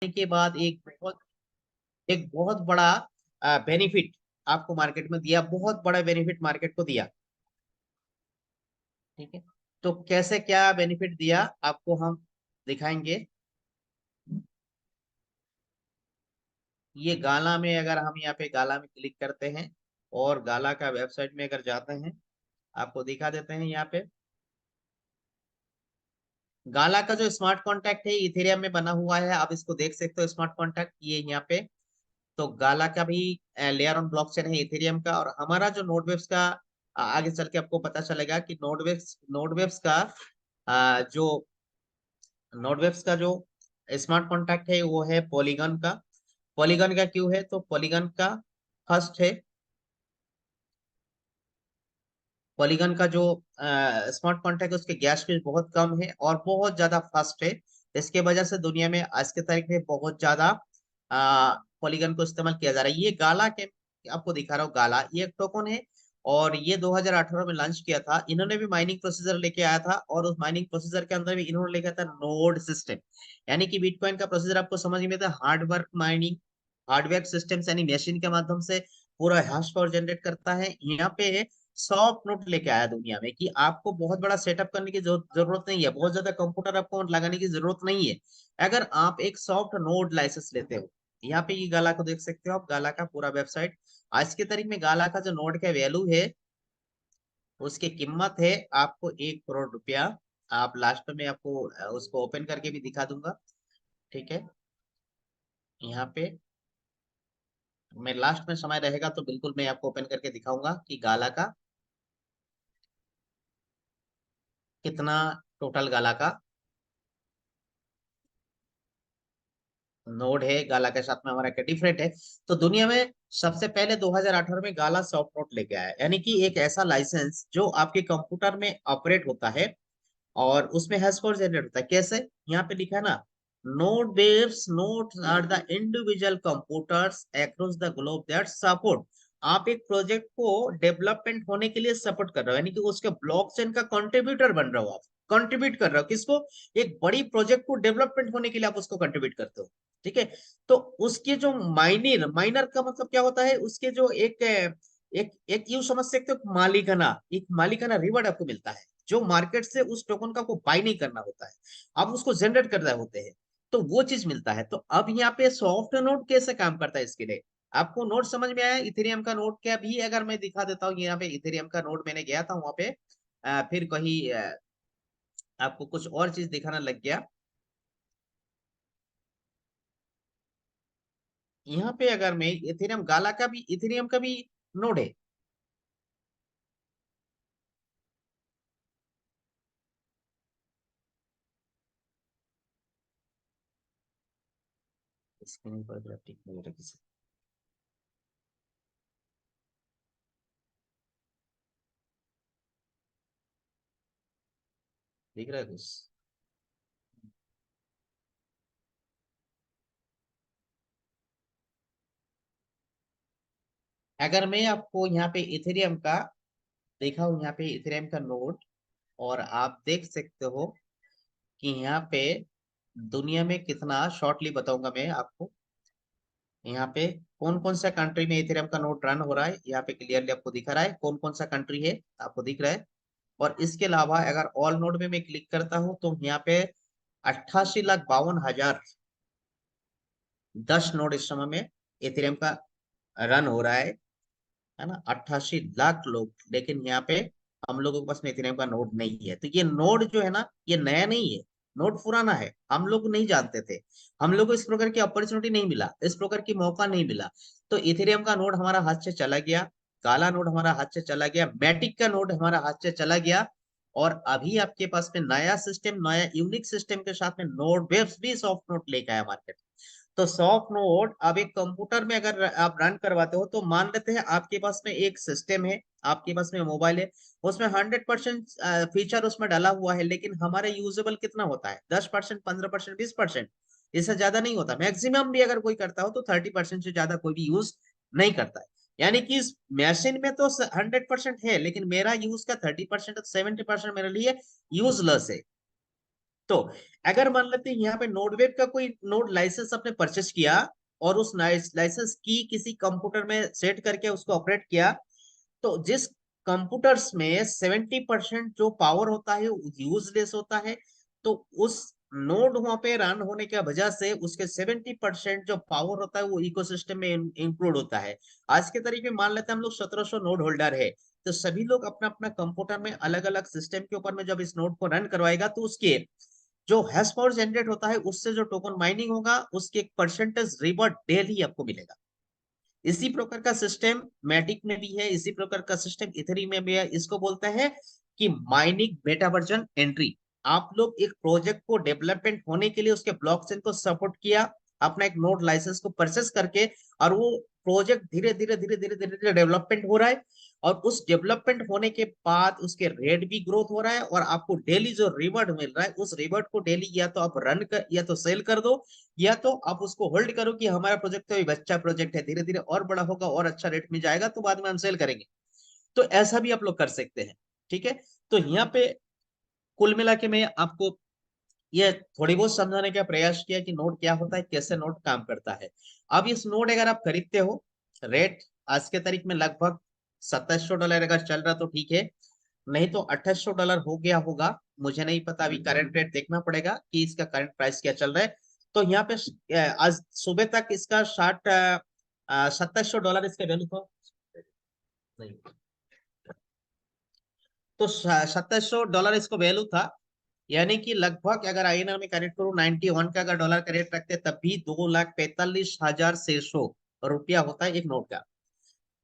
के बाद एक बहुत बड़ा बेनिफिट आपको मार्केट में दिया, बहुत बड़ा बेनिफिट मार्केट को दिया। ठीक है, तो कैसे क्या बेनिफिट दिया आपको हम दिखाएंगे। ये गाला में, अगर हम यहाँ पे गाला में क्लिक करते हैं और गाला का वेबसाइट में अगर जाते हैं, आपको दिखा देते हैं यहाँ पे। गाला का जो स्मार्ट कॉन्ट्रैक्ट है इथेरियम में बना हुआ है, आप इसको देख सकते हो स्मार्ट कॉन्ट्रैक्ट ये यहाँ पे। तो गाला का भी लेयर ऑन ब्लॉकचेन है इथेरियम का, और हमारा जो नोडवेव्स का आगे चल के आपको पता चलेगा कि नोडवेव्स का जो नोडवेव्स का जो स्मार्ट कॉन्ट्रैक्ट है वो है पॉलीगन का। पॉलीगन का क्यों है, तो पॉलीगन का फर्स्ट है। पॉलीगन का जो स्मार्ट कॉन्ट्रैक्ट है उसके गैस फीस बहुत कम है और बहुत ज्यादा फास्ट है। इसके वजह से दुनिया में आज के तारीख में बहुत ज्यादा पॉलीगन को इस्तेमाल किया जा रहा है। ये गाला के आपको दिखा रहा हूँ, गाला ये एक टोकन है और ये 2018 में लॉन्च किया था। इन्होंने भी माइनिंग प्रोसीजर लेके आया था और उस माइनिंग प्रोसीजर के अंदर भी इन्होंने लेके आया था नोड सिस्टम। यानी कि बिटकॉइन का प्रोसीजर आपको समझ में था, हार्डवर्क माइनिंग, हार्डवेयर सिस्टम यानी मशीन के माध्यम से पूरा हैश पावर जनरेट करता है। यहाँ पे सॉफ्ट नोट लेके आया दुनिया में कि आपको बहुत बड़ा सेटअप करने की जरूरत नहीं है, बहुत ज्यादा कंप्यूटर आपको लगाने की जरूरत नहीं है। अगर आप एक सॉफ्ट नोड लाइसेंस लेते हो, यहाँ पे ये गाला को देख सकते हो आप, गाला का पूरा वेबसाइट। आज की तारीख में गाला का जो नोड का वैल्यू है, उसकी कीमत है आपको 1 करोड़ रुपया। आप लास्ट में आपको उसको ओपन करके भी दिखा दूंगा। ठीक है, यहाँ पे मैं लास्ट में समय रहेगा तो बिल्कुल मैं आपको ओपन करके दिखाऊंगा कि गाला का कितना टोटल गाला का नोड है, गाला के साथ में हमारा क्या डिफरेंट है। तो दुनिया में सबसे पहले 2018 में गाला सॉफ्ट नोट लेके आया, यानी कि एक ऐसा लाइसेंस जो आपके कंप्यूटर में ऑपरेट होता है और उसमें हैश कोड जनरेट होता है। कैसे, यहाँ पे लिखा है ना, node based nodes are the individual computers across the globe that support. आप एक प्रोजेक्ट को डेवलपमेंट होने के लिए सपोर्ट कर रहे हो, यानी कि उसके ब्लॉकचेन का कंट्रीब्यूटर बन रहे हो आप। कंट्रीब्यूट कर रहे हो किसको, एक बड़ी प्रोजेक्ट को डेवलपमेंट होने के लिए आप उसको कंट्रीब्यूट करते हो। ठीक है, तो उसके जो माइनर माइनर का मतलब क्या होता है, उसके जो एक यूं समझ सकते हो, मालिकाना, एक मालिकाना रिवॉर्ड आपको मिलता है जो मार्केट से उस टोकन का आपको बाय नहीं करना होता है, आप उसको जनरेट कर रहे होते हैं, तो वो चीज मिलता है। तो अब यहाँ पे सॉफ्ट नोड कैसे काम करता है इसके लिए आपको नोड समझ में आया। इथेरियम का नोड क्या भी अगर मैं दिखा देता हूँ, यहाँ पे इथेरियम का नोड मैंने गया था वहां पे, फिर कहीं आपको कुछ और चीज दिखाना लग गया। यहाँ पे अगर मैं इथेरियम गाला का भी, इथेरियम का भी नोड है। स्क्रीन पर ग्राफिक वगैरह किसी दिख रहा है कुछ। अगर मैं आपको यहाँ पे इथेरियम का देखा हूँ, यहाँ पे इथेरियम का नोड, और आप देख सकते हो कि यहाँ पे दुनिया में कितना, शॉर्टली बताऊंगा मैं आपको, यहाँ पे कौन कौन सा कंट्री में इथेरियम का नोड रन हो रहा है, यहाँ पे क्लियरली आपको दिख रहा है कौन कौन सा कंट्री है, आपको दिख रहा है। और इसके अलावा अगर ऑल नोड में मैं क्लिक करता हूँ तो यहाँ पे 88,52,000 10 नोड इस समय में इथेरियम का रन हो रहा है ना, 88 लाख लोग। लेकिन यहाँ पे हम लोगों के पास में इथेरियम का नोड नहीं है। तो ये नोड जो है ना, ये नया नहीं है, नोड पुराना है, हम लोग नहीं जानते थे, हम लोग को इस प्रकार की अपॉर्चुनिटी नहीं मिला, इस प्रकार की मौका नहीं मिला। तो इथेरियम का नोड हमारा हाथ से चला गया, काला नोड हमारा हाथ से चला गया, मैटिक का नोड हमारा हाथ से चला गया। और अभी आपके पास में नया सिस्टम, नया यूनिक सिस्टम के साथ में नोड वेब्स भी सॉफ्ट नोड लेके आया मार्केट। तो सॉफ्ट नोड अब एक कंप्यूटर में अगर आप रन करवाते हो, तो मान लेते हैं आपके पास में एक सिस्टम है, आपके पास में मोबाइल है, उसमें 100% फीचर उसमें डाला हुआ है, लेकिन हमारे यूजेबल कितना होता है, 10%, 15%, 20%, इससे ज्यादा नहीं होता। मैक्सिमम भी अगर कोई करता हो तो 30% से ज्यादा कोई भी यूज नहीं करता है। यानी कि इस मशीन में तो 100% है, लेकिन मेरा यूज का 30%, 70% मेरे लिए यूजलेस है। तो अगर मान लेते हैं यहाँ पे नोडवेब का कोई नोड लाइसेंस आपने परचेस किया और उस लाइसेंस की किसी कंप्यूटर में सेट करके उसको ऑपरेट किया, तो जिस कंप्यूटर्स में 70% जो पावर होता है वो यूजलेस होता है, तो उस नोड वहां पे रन होने की वजह से उसके 70% जो पावर होता है वो इकोसिस्टम में इंक्लूड होता है। आज के तारीख में मान लेते हैं हम लोग 1700 नोड होल्डर है, तो सभी लोग अपना अपना कंप्यूटर में अलग अलग सिस्टम के ऊपर में जब इस नोड को रन करवाएगा तो उसके जो हैश पावर जनरेट होता है उससे जो टोकन माइनिंग होगा उसके एक परसेंटेज रिवॉर्ड डेली आपको मिलेगा। इसी प्रकार का सिस्टम मैटिक में भी है, इसी प्रकार का सिस्टम इथेरियम में भी है। इसको बोलते हैं कि माइनिंग मेटा वर्जन एंट्री। आप लोग एक प्रोजेक्ट को डेवलपमेंट होने के लिए उसके ब्लॉकचेन को सपोर्ट किया, अपना एक नोड लाइसेंस को परचेस करके, और वो प्रोजेक्ट धीरे धीरे धीरे धीरे धीरे धीरे डेवलपमेंट हो रहा है, और उस डेवलपमेंट होने के बाद उसके रेट भी ग्रोथ हो रहा है, और आपको डेली जो रिवॉर्ड मिल रहा है उस रिवॉर्ड को डेली या तो आप रन कर या तो सेल कर दो, या तो आप उसको होल्ड करो कि हमारा प्रोजेक्ट तो एक बच्चा प्रोजेक्ट है, धीरे धीरे और बड़ा होगा और अच्छा रेट में जाएगा तो बाद में हम सेल करेंगे। तो ऐसा भी आप लोग कर सकते हैं। ठीक है, तो यहाँ पे कुल मिला के मैं आपको ये थोड़ी बहुत समझाने का प्रयास किया कि नोड क्या होता है, कैसे नोड काम करता है। अब इस नोड अगर आप खरीदते हो, रेट आज के तारीख में लगभग $2700 अगर चल रहा तो ठीक है, नहीं तो $2800 हो गया होगा, मुझे नहीं पता, अभी करंट रेट देखना पड़ेगा कि इसका करंट प्राइस क्या चल रहा है। तो यहाँ पे आज सुबह तक इसका 2700 डॉलर इसका वैल्यू था, नहीं, तो $2700 इसको वैल्यू था। यानी कि लगभग अगर आईएनआर में करेक्ट करूँ 91 का अगर डॉलर का रेट रखते तब भी 2,45,600 रुपया होता है एक नोट का।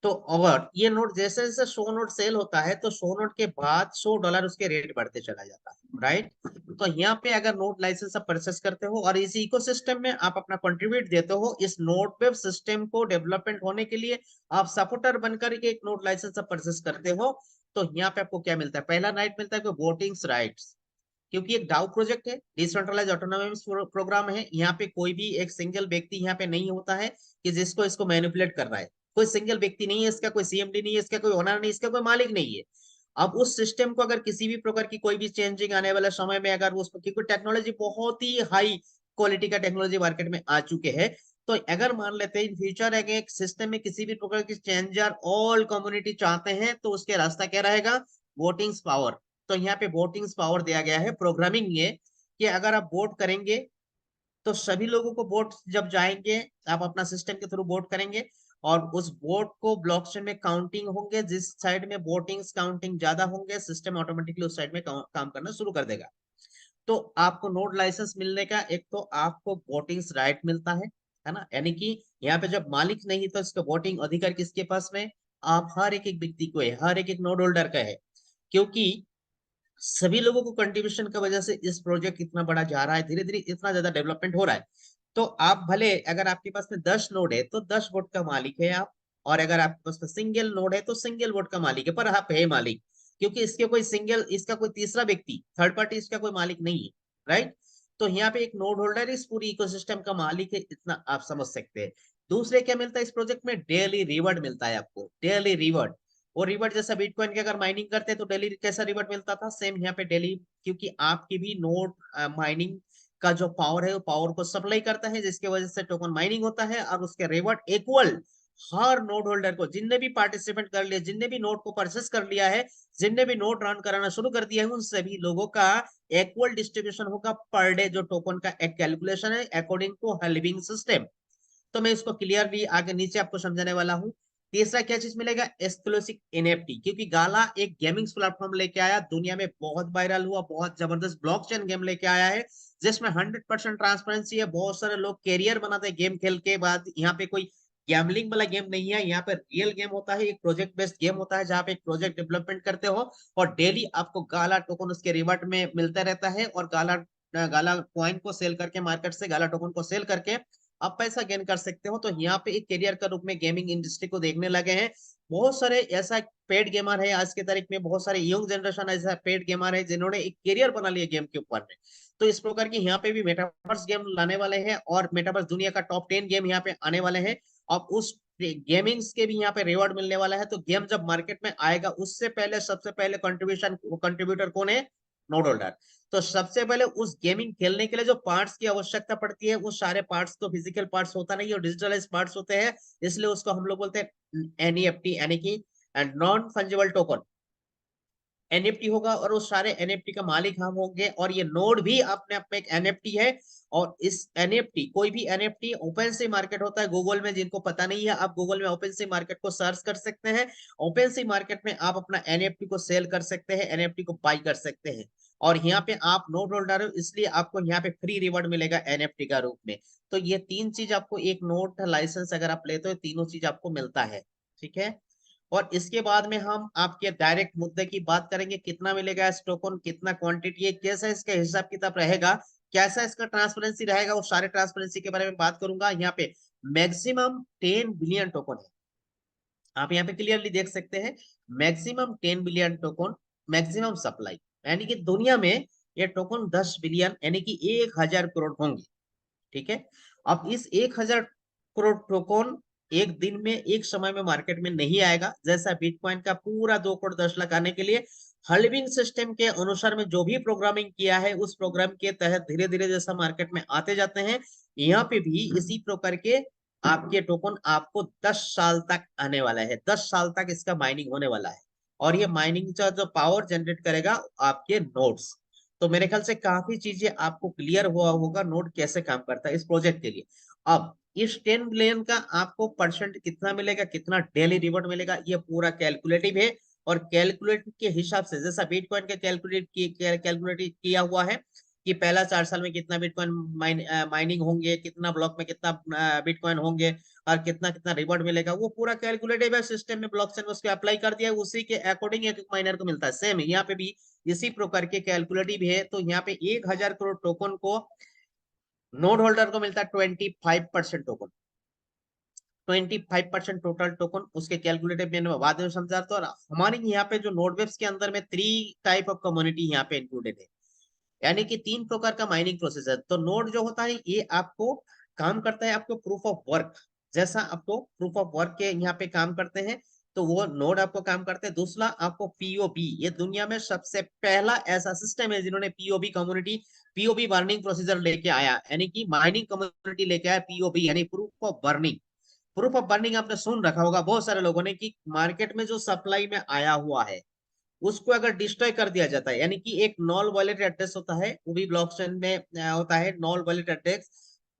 तो अगर ये नोट जैसे जैसे 100 नोट सेल होता है तो 100 नोट के बाद $100 उसके रेट बढ़ते चला जाता है, राइट। तो यहाँ पे अगर नोट लाइसेंस आप परचेस करते हो और इस इकोसिस्टम में आप अपना कंट्रीब्यूट देते हो, इस नोट वेब सिस्टम को डेवलपमेंट होने के लिए आप सपोर्टर बनकर के एक नोट लाइसेंस आप परचेस करते हो, तो यहाँ पे आपको क्या मिलता है, पहला राइट मिलता है वोटिंग्स राइट्स। क्योंकि एक डाउ प्रोजेक्ट है, डिसेंट्रलाइज ऑटोनोमस प्रोग्राम है, यहाँ पे कोई भी एक सिंगल व्यक्ति यहाँ पे नहीं होता है कि जिसको इसको मैनिपुलेट कर रहा है। कोई सिंगल व्यक्ति नहीं है इसका, कोई सीएमडी नहीं है इसका, कोई ओनर नहीं, इसका कोई मालिक नहीं है। अब उस सिस्टम को अगर किसी भी प्रकार की कोई भी चेंजिंग आने वाले समय में अगर उस, क्योंकि टेक्नोलॉजी बहुत ही हाई क्वालिटी का टेक्नोलॉजी मार्केट में आ चुके हैं, तो अगर मान लेते हैं इन फ्यूचर अगर एक सिस्टम में किसी भी प्रकार की चेंज ऑल कम्युनिटी चाहते हैं तो उसके रास्ता क्या रहेगा, वोटिंग्स पावर। तो यहाँ पे वोटिंग्स पावर दिया गया है प्रोग्रामिंग ये, कि अगर आप वोट करेंगे तो सभी लोगों को वोट जब जाएंगे, आप अपना सिस्टम के थ्रू वोट करेंगे और उस वोट को ब्लॉकचेन में काउंटिंग होंगे, जिस साइड में वोटिंग्स काउंटिंग ज्यादा होंगे सिस्टम ऑटोमेटिकली उस साइड में काम करना शुरू कर देगा। तो आपको नोड लाइसेंस मिलने का एक तो आपको वोटिंग्स राइट मिलता है ना, यानी कि यहाँ पे जब मालिक नहीं तो इसका वोटिंग अधिकार किसके पास में, आप हर एक एक व्यक्ति को है, हर एक एक नोड होल्डर का है। क्योंकि सभी लोगों को कंट्रीब्यूशन की वजह से इस प्रोजेक्ट इतना बड़ा जा रहा है, धीरे धीरे इतना ज्यादा डेवलपमेंट हो रहा है। तो आप भले अगर आपके पास में 10 नोड है तो 10 वोट का मालिक है आप, और अगर आपके पास में सिंगल नोड है तो सिंगल वोट का मालिक है, पर आप है मालिक, क्योंकि इसके कोई सिंगल, इसका कोई तीसरा व्यक्ति थर्ड पार्टी इसका कोई मालिक नहीं है, राइट। तो यहाँ पे एक नोड होल्डर इस पूरी इकोसिस्टम का मालिक है, इतना आप समझ सकते हैं। दूसरे क्या मिलता है इस प्रोजेक्ट में, डेली रिवॉर्ड मिलता है आपको, डेली रिवॉर्ड। और रिवॉर्ड जैसा बिटकॉइन की अगर माइनिंग करते हैं तो डेली कैसा रिवॉर्ड मिलता था, सेम यहाँ पे डेली, क्योंकि आपकी भी नोड माइनिंग का जो पावर है वो पावर को सप्लाई करता है, जिसकी वजह से टोकन माइनिंग होता है और उसके रिवॉर्ड इक्वल हर नोड होल्डर को, जिनने भी पार्टिसिपेट कर लिया, जिनने भी नोड को परचेस कर लिया है, जिनने भी नोड रन कराना शुरू कर दिया है, उन सभी लोगों का इक्वल डिस्ट्रीब्यूशन होगा पर डे, जो टोकन का एक कैलकुलेशन है अकॉर्डिंग टू हल्विंग सिस्टम। तो मैं इसको क्लियरली आगे नीचे आपको समझाने वाला हूँ। तीसरा क्या चीज मिलेगा, एक्सक्लूसिव एनएफटी, क्योंकि गाला एक गेमिंग प्लेटफॉर्म लेके आया, दुनिया में बहुत वायरल हुआ, बहुत जबरदस्त ब्लॉकचेन गेम लेके आया है, जिसमें 100% ट्रांसपेरेंसी है। बहुत सारे लोग कैरियर बनाते हैं गेम खेल के बाद। यहाँ पे कोई गैमलिंग वाला गेम नहीं है, यहाँ पे रियल गेम होता है, एक प्रोजेक्ट बेस्ड गेम होता है जहाँ पे एक प्रोजेक्ट डेवलपमेंट करते हो और डेली आपको गाला टोकन उसके रिवर्ट में मिलता रहता है, और गाला गाला कॉइन को सेल करके, मार्केट से गाला टोकन को सेल करके आप पैसा गेन कर सकते हो। तो यहाँ पे एक करियर का रूप में गेमिंग इंडस्ट्री को देखने लगे हैं। बहुत सारे ऐसा पेड गेमर है आज की तारीख में, बहुत सारे यंग जनरेशन ऐसा पेड गेमर है जिन्होंने एक करियर बना लिया गेम के ऊपर में। तो इस प्रकार की यहाँ पे भी मेटावर्स गेम लाने वाले हैं, और मेटावर्स दुनिया का टॉप 10 गेम यहाँ पे आने वाले हैं। और उस गेमिंग्स के भी यहाँ पे रिवॉर्ड मिलने वाला है। तो गेम जब मार्केट में आएगा उससे पहले सबसे पहले कंट्रीब्यूटर कौन है, नोड होल्डर। तो सबसे पहले उस गेमिंग खेलने के लिए जो पार्ट्स की आवश्यकता पड़ती है, वो सारे पार्ट्स तो फिजिकल पार्ट्स होता नहीं है, डिजिटलाइज पार्ट्स होते हैं। इसलिए उसको हम लोग बोलते हैं एनईएफटी, यानी कि नॉन फंजिबल टोकन। एनएफटी होगा और उस सारे एनएफटी का मालिक हम होंगे, और ये नोड भी अपने आप में एक एनएफटी है। और इस एनएफटी, कोई भी एनएफटी ओपन सी मार्केट होता है गूगल में, जिनको पता नहीं है, आप गूगल में ओपन सी मार्केट को सर्च कर सकते हैं। ओपन सी मार्केट में आप अपना एनएफटी को सेल कर सकते हैं, एनएफटी को बाई कर सकते हैं। और यहाँ पे आप नोड होल्डर हो, इसलिए आपको यहाँ पे फ्री रिवॉर्ड मिलेगा एनएफटी का रूप में। तो ये तीन चीज आपको, एक नोड लाइसेंस अगर आप लेते हो, तीनों चीज आपको मिलता है। ठीक है। और इसके बाद में हम आपके डायरेक्ट मुद्दे की बात करेंगे, कितना मिलेगा इस टोकन, कितना क्वांटिटी है, कैसा इसका हिसाब किताब रहेगा, कैसा इसका ट्रांसपेरेंसी रहेगा, वो सारे ट्रांसपेरेंसी के बारे में बात करूंगा। यहाँ पे मैक्सिमम 10 बिलियन टोकन है, आप यहाँ पे क्लियरली देख सकते हैं। Maximum 10 billion token, maximum supply, यानी कि दुनिया में ये टोकन 10 बिलियन यानी कि 1,000 करोड़ होंगे। ठीक है। अब इस 1,000 करोड़ टोकन एक दिन में, एक समय में मार्केट में नहीं आएगा। जैसा बिटकॉइन का पूरा 2 करोड़ 10 लाख आने के लिए हल्विंग सिस्टम के अनुसार में जो भी प्रोग्रामिंग किया है, उस प्रोग्राम के तहत धीरे धीरे जैसा मार्केट में आते जाते हैं, यहाँ पे भी इसी प्रकार के आपके टोकन आपको 10 साल तक आने वाला है। 10 साल तक इसका माइनिंग होने वाला है। और ये माइनिंग का जो पावर जनरेट करेगा आपके नोड्स। तो मेरे ख्याल से काफी चीजें आपको क्लियर हुआ होगा नोड कैसे काम करता है इस प्रोजेक्ट के लिए। अब इस 10 बिलियन का आपको परसेंट कितना मिलेगा, कितना डेली रिवॉर्ड मिलेगा, ये पूरा कैलकुलेटिव है। और कैलकुलेट के हिसाब से, जैसा बिटकॉइन के कैलकुलेट किया हुआ है कि पहला 4 साल में कितना बिटकॉइन माइनिंग होंगे, कितना ब्लॉक में कितना बिटकॉइन होंगे, और कितना कितना रिवॉर्ड मिलेगा, वो पूरा कैलकुलेटिव है सिस्टम में, ब्लॉकचेन में उसको अप्लाई कर दिया है, उसी के अकॉर्डिंग एक माइनर को मिलता है। सेम यहाँ पे भी इसी प्रकार के कैलकुलेटिव है। तो यहाँ पे 1,000 करोड़ टोकन को नोड होल्डर को मिलता है 25% टोकन। 25% टोटल टोकन उसके कैलकुलेटिव मैंने बाद में समझा। तो हमारे यहाँ पे जो नोड वेब्स के अंदर में 3 टाइप ऑफ कम्युनिटी यहाँ पे इंक्लूडेड है, यानी कि 3 प्रकार का माइनिंग प्रोसेस है। तो नोड जो होता है ये आपको काम करता है आपको प्रूफ ऑफ वर्क, जैसा आपको प्रूफ ऑफ वर्क के यहाँ पे काम करते हैं, तो वो नोड आपको काम करते हैं। दूसरा आपको पीओबी, ये दुनिया में सबसे पहला ऐसा सिस्टम है जिन्होंने POB community, POB burning procedure लेके आया, यानी कि माइनिंग कम्युनिटी लेके आया पीओबी, यानी proof of burning. Proof of burning आपने सुन रखा होगा बहुत सारे लोगों ने, कि मार्केट में जो सप्लाई में आया हुआ है उसको अगर डिस्ट्रॉय कर दिया जाता है, यानी कि एक नॉल वॉलेट एड्रेस होता है, वो भी ब्लॉकचेन में होता है नॉल वॉलेट एड्रेस।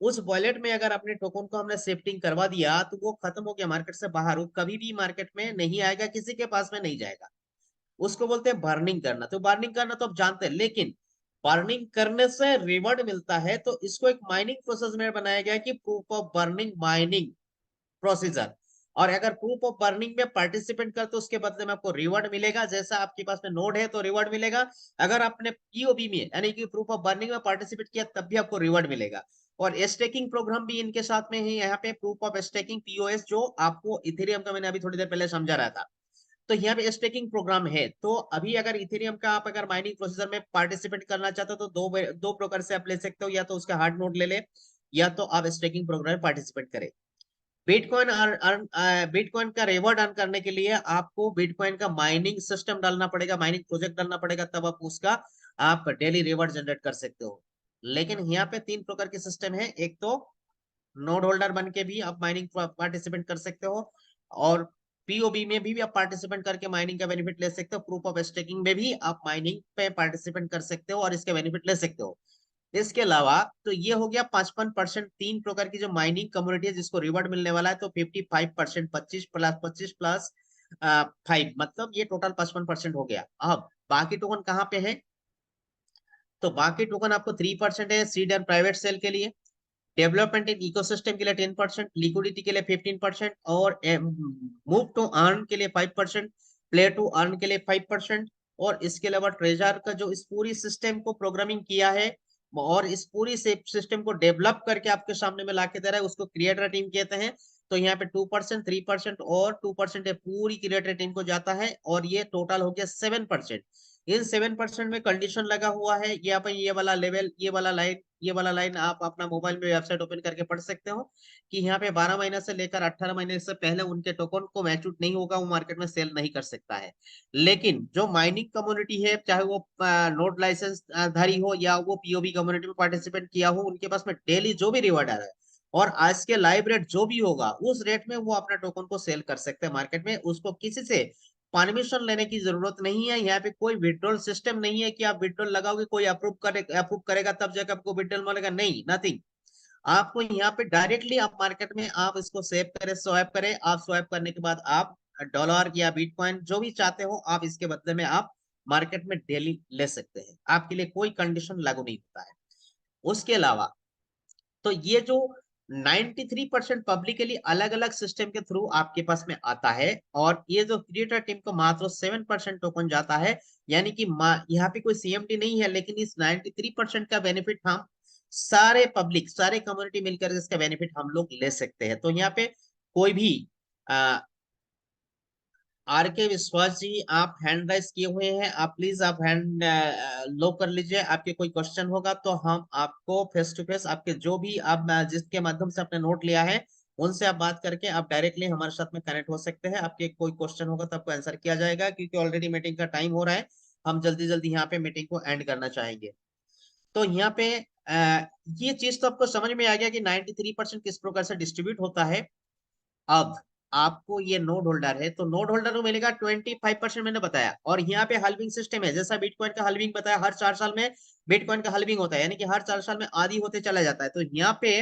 उस वॉलेट में अगर अपने टोकन को हमने शिफ्टिंग करवा दिया, तो वो खत्म हो गया मार्केट से बाहर, वो कभी भी मार्केट में नहीं आएगा, किसी के पास में नहीं जाएगा। उसको बोलते हैं बर्निंग करना। तो बर्निंग करना तो आप जानते हैं, लेकिन बर्निंग करने से रिवॉर्ड मिलता है, तो इसको एक माइनिंग प्रोसेस में बनाया गया है कि proof of burning mining procedure. और अगर प्रूफ ऑफ बर्निंग में पार्टिसिपेट करते, उसके बदले में आपको रिवॉर्ड मिलेगा। जैसा आपके पास में नोड है तो रिवॉर्ड मिलेगा, अगर आपने पीओबी में यानी कि प्रूफ ऑफ बर्निंग में पार्टिसिपेट किया तब भी आपको रिवॉर्ड मिलेगा। और स्टेकिंग प्रोग्राम भी इनके साथ में है यहाँ पे, प्रूफ ऑफ स्टेकिंग पीओएस, जो आपको इथेरियम का मैंने अभी थोड़ी देर पहले समझा रहा था। तो यहाँ पे स्टेकिंग प्रोग्राम है। तो अभी अगर इथेरियम का आप अगर माइनिंग प्रोसीजर में पार्टिसिपेट करना चाहते हो, तो दो प्रकार से आप ले सकते हो, या तो उसका हार्ड नोड ले ले, या तो आप स्टेकिंग प्रोग्राम में पार्टिसिपेट करें। बिटकॉइन का रिवॉर्ड अर्न करने के लिए आपको बिटकॉइन का माइनिंग सिस्टम डालना पड़ेगा, माइनिंग प्रोजेक्ट डालना पड़ेगा, तब आप उसका आप डेली रिवॉर्ड जनरेट कर सकते हो। लेकिन यहाँ पे 3 प्रकार के सिस्टम है। एक तो नोड होल्डर बन के भी आप माइनिंग पार्टिसिपेट कर सकते हो, और पीओबी में भी आप पार्टिसिपेट करके माइनिंग का बेनिफिट ले सकते हो, प्रूफ ऑफ स्टेकिंग में भी आप माइनिंग पे पार्टिसिपेट कर सकते हो और इसके बेनिफिट ले सकते हो। इसके अलावा तो ये हो गया 55%, 3 प्रकार की जो माइनिंग कम्युनिटी है जिसको रिवॉर्ड मिलने वाला है। तो 55%, 25 प्लस 25 प्लस 5, मतलब ये टोटल 55% हो गया। अब बाकी टोकन कहाँ पे है? तो बाकी टोकन आपको 3% है सीड एंड प्राइवेट सेल के लिए, डेवलपमेंट इन इकोसिस्टम के लिए 10%, लिक्विडिटी के लिए 15%, और मूव टू अर्न के लिए 5%, प्ले टू अर्न के लिए 5%। और इसके अलावा ट्रेजर का जो इस पूरी सिस्टम को प्रोग्रामिंग किया है और इस पूरी सिस्टम को डेवलप करके आपके सामने में लाके दे रहा है, उसको क्रिएटर टीम कहते हैं। तो यहाँ पे 2%, 3% और 2% पूरी क्रिएटर टीम को जाता है, और ये टोटल हो गया 7%। इन 7% में कंडीशन लगा हुआ है। यहाँ पे ये वाला लेवल, ये वाला लाइन आप अपना मोबाइल में वेबसाइट ओपन करके पढ़ सकते हो कि यहाँ पे 12 महीने से लेकर 18 महीने से पहले उनके टोकन को मैच्योर नहीं होगा, वो मार्केट में सेल नहीं कर सकता है। लेकिन जो माइनिंग कम्युनिटी है, चाहे वो नोड लाइसेंस धारी हो या वो पीओबी कम्युनिटी में पार्टिसिपेट किया हो, उनके पास में डेली जो भी रिवार्ड आ रहा है और आज के लाइव रेट जो भी होगा उस रेट में वो अपना टोकन को सेल कर सकते हैं मार्केट में। उसको किसी से परमिशन लेने की जरूरत नहीं है। यहाँ पे कोई विड्रॉल सिस्टम नहीं है कि आप विड्रॉल लगाओगे, कोई अप्रूव करेगा तब जाकर आपको विड्रॉल मिलेगा, नहीं, नथिंग। आपको यहाँ पे डायरेक्टली आप मार्केट में आप इसको सेव करें, स्वैप करें, आप स्वैप करने के बाद आप डॉलर या बिटकॉइन जो भी चाहते हो आप इसके बदले में आप मार्केट में डेली ले सकते हैं। आपके लिए कोई कंडीशन लागू नहीं होता है। उसके अलावा तो ये जो 93% पब्लिकली अलग अलग सिस्टम के थ्रू आपके पास में आता है, और ये जो क्रिएटर टीम को मात्र 7% टोकन जाता है, यानी कि यहाँ पे कोई सीएमडी नहीं है, लेकिन इस 93% का बेनिफिट हम सारे पब्लिक, सारे कम्युनिटी मिलकर इसका बेनिफिट हम लोग ले सकते हैं। तो यहाँ पे कोई भी आर के विश्वास जी, आप हैंड राइज किए हुए हैं, आप प्लीज आप हैंड लो कर लीजिए। आपके कोई क्वेश्चन होगा तो हम आपको फेस टू फेस, आपके जो भी आप जिसके माध्यम से आपने नोट लिया है उनसे आप बात करके आप डायरेक्टली हमारे साथ में कनेक्ट हो सकते हैं। आपके कोई क्वेश्चन होगा तो आपको आंसर किया जाएगा, क्योंकि ऑलरेडी मीटिंग का टाइम हो रहा है, हम जल्दी जल्दी यहाँ पे मीटिंग को एंड करना चाहेंगे। तो यहाँ पे ये चीज तो आपको समझ में आ गया कि 93% किस प्रकार से डिस्ट्रीब्यूट होता है। अब आपको ये नोड होल्डर है तो नोड होल्डर को मिलेगा 25%, मैंने बताया। और यहाँ पे हल्विंग सिस्टम है, जैसा बिटकॉइन का हल्विंग बताया, हर 4 साल में बिटकॉइन का हल्विंग होता है, यानी कि हर 4 साल में आधी होते चला जाता है। तो यहाँ पे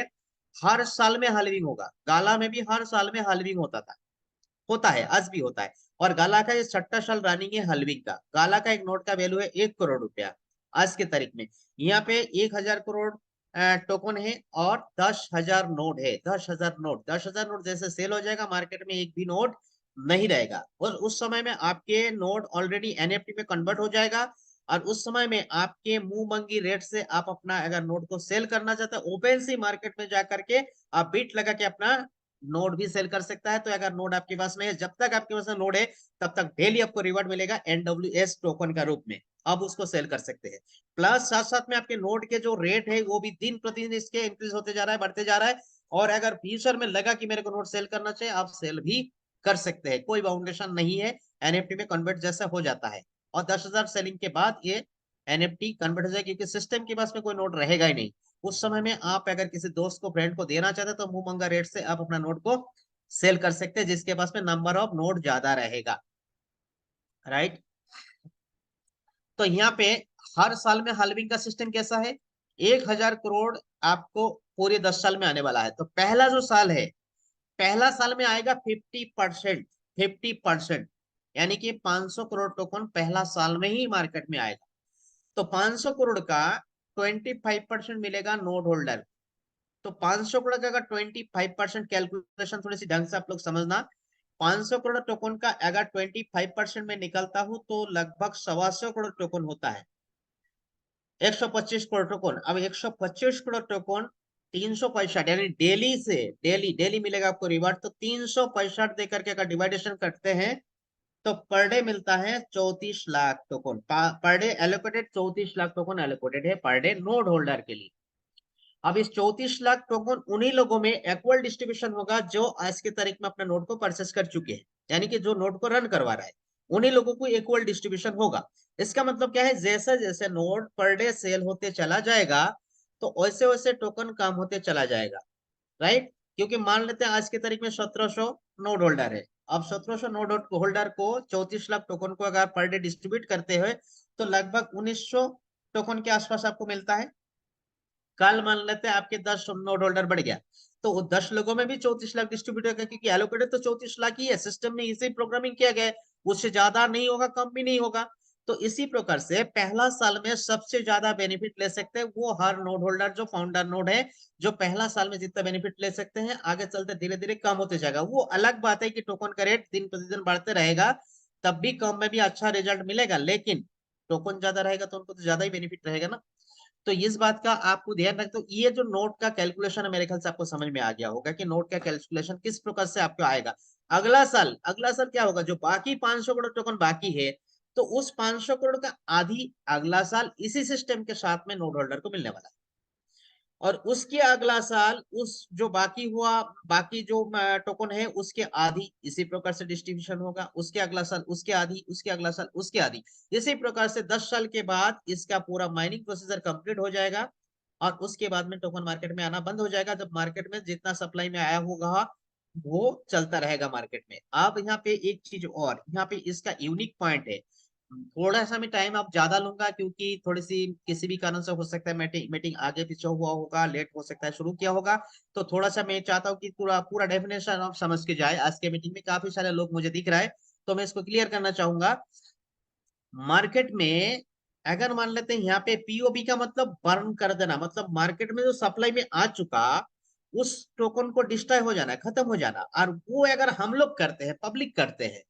हर साल में हल्विंग होगा। गाला में भी हर साल में हल्विंग होता था, होता है, आज भी होता है। और गाला का ये 6ठा साल रनिंग है हल्विंग का। गाला का एक नोट का वैल्यू है 1 करोड़ रुपया आज की तारीख में। यहाँ पे 1,000 करोड़ टोकन है और 10,000 नोट है। 10,000 नोट, 10,000 नोट जैसे सेल हो जाएगा मार्केट में एक भी नोट नहीं रहेगा, और उस समय में आपके नोट ऑलरेडी एनएफटी में कन्वर्ट हो जाएगा। और उस समय में आपके मुंह मंगी रेट से आप अपना अगर नोट को सेल करना चाहते हैं, ओपन सी मार्केट में जाकर के आप बिट लगा के अपना नोड भी सेल कर सकता है। तो अगर नोड आपके पास में है, जब तक आपके पास में नोड है तब तक डेली आपको रिवार्ड मिलेगा एनडब्ल्यूएस टोकन का रूप में, आप उसको सेल कर सकते हैं। प्लस साथ साथ में आपके नोड के जो रेट है वो भी दिन प्रतिदिन इसके इंक्रीज होते जा रहा है, बढ़ते जा रहा है। और अगर फ्यूचर में लगा कि मेरे को नोड सेल करना चाहिए, आप सेल भी कर सकते हैं, कोई बाउंडेशन नहीं है। एनएफटी में कन्वर्ट जैसा हो जाता है, और 10,000 सेलिंग के बाद ये एनएफटी कन्वर्ट हो जाएगा, क्योंकि सिस्टम के पास में कोई नोट रहेगा ही नहीं। उस समय में आप अगर किसी दोस्त को, फ्रेंड को देना चाहते हैं तो मुंह मंगा रेट से आप अपना नोट को सेल कर सकते हैं, जिसके पास में नंबर ऑफ नोट ज्यादा रहेगा, राइट। तो यहाँ पे हर साल में हाल्विंग का सिस्टम कैसा है, 1,000 करोड़ आपको पूरे 10 साल में आने वाला है। तो पहला जो साल है, पहला साल में आएगा 50%, 50%, यानी कि 500 करोड़ टोकन पहला साल में ही मार्केट में आएगा। तो 500 करोड़ का 25% मिलेगा नोट होल्डर। तो 500 करोड़ का अगर 25% कैलकुलेशन थोड़ी सी ढंग से आप लोग समझना, 500 करोड़ टोकन का अगर 25% में निकलता हूं तो लगभग 125 करोड़ टोकन होता है। 125 करोड़ टोकन, अब 125 करोड़ टोकन 365, यानी डेली से डेली डेली मिलेगा आपको रिवार्ड। तो 365 देकर के अगर डिवाइडेशन करते हैं तो पर डे मिलता है 34 lakh token. Per day allocated 34 lakh token allocated है पर डे नोड होल्डर के लिए। अब इस 34 लाख टोकन उन्हीं लोगों में इक्वल डिस्ट्रीब्यूशन होगा जो आज की तारीख में अपने नोट को परचेस कर चुके हैं, यानी कि जो नोट को रन करवा रहा है उन्हीं लोगों को इक्वल डिस्ट्रीब्यूशन होगा। इसका मतलब क्या है, जैसे जैसे नोट पर डे सेल होते चला जाएगा तो वैसे वैसे टोकन कम होते चला जाएगा, राइट। क्योंकि मान लेते हैं आज की तारीख में 1700 नोड होल्डर है। अब 1700 नोड होल्डर को 34 लाख टोकन को अगर पर डे डिस्ट्रीब्यूट करते हुए तो लगभग 1900 टोकन के आसपास आपको मिलता है। कल मान लेते हैं आपके 10 नोड होल्डर बढ़ गया तो वो 10 लोगों में भी 34 लाख डिस्ट्रीब्यूट होगा, क्योंकि एलोकेटेड तो 34 लाख ही है, सिस्टम में इसे प्रोग्रामिंग किया गया है, उससे ज्यादा नहीं होगा, कम भी नहीं होगा। तो इसी प्रकार से पहला साल में सबसे ज्यादा बेनिफिट ले सकते हैं वो हर नोड होल्डर जो फाउंडर नोड है, जो पहला साल में जितना बेनिफिट ले सकते हैं। आगे चलते धीरे धीरे कम होते जाएगा। वो अलग बात है कि टोकन का रेट दिन प्रतिदिन बढ़ते रहेगा, तब भी कम में भी अच्छा रिजल्ट मिलेगा, लेकिन टोकन ज्यादा रहेगा तो उनको तो ज्यादा ही बेनिफिट रहेगा ना। तो इस बात का आपको ध्यान रखते, तो ये जो नोट का कैलकुलेशन है मेरे ख्याल से आपको समझ में आ गया होगा कि नोट का कैलकुलेशन किस प्रकार से आपको आएगा। अगला साल क्या होगा, जो बाकी 500 करोड़ टोकन बाकी है तो उस 500 करोड़ का आधी अगला साल इसी सिस्टम के साथ में नोट होल्डर को मिलने वाला है। और उसके अगला साल उस जो बाकी हुआ, बाकी जो टोकन है उसके आधी इसी प्रकार से डिस्ट्रीब्यूशन होगा, उसके अगला साल उसके आधी, उसके अगला साल उसके आधी। इसी प्रकार से 10 साल के बाद इसका पूरा माइनिंग प्रोसीजर कंप्लीट हो जाएगा और उसके बाद में टोकन मार्केट में आना बंद हो जाएगा। जब मार्केट में जितना सप्लाई में आया होगा वो चलता रहेगा मार्केट में। अब यहाँ पे एक चीज और, यहाँ पे इसका यूनिक पॉइंट है। थोड़ा सा मैं टाइम आप ज्यादा लूंगा क्योंकि थोड़ी सी किसी भी कारण से हो सकता है मीटिंग मीटिंग आगे पीछे हुआ होगा, लेट हो सकता है शुरू किया होगा। तो थोड़ा सा मैं चाहता हूँ कि पूरा पूरा डेफिनेशन आप समझ के जाए। आज के मीटिंग में काफी सारे लोग मुझे दिख रहा है, तो मैं इसको क्लियर करना चाहूंगा। मार्केट में अगर मान लेते हैं यहाँ पे पीओबी का मतलब बर्न कर देना, मतलब मार्केट में जो सप्लाई में आ चुका उस टोकन को डिस्ट्रॉय हो जाना, खत्म हो जाना। और वो अगर हम लोग करते हैं, पब्लिक करते हैं,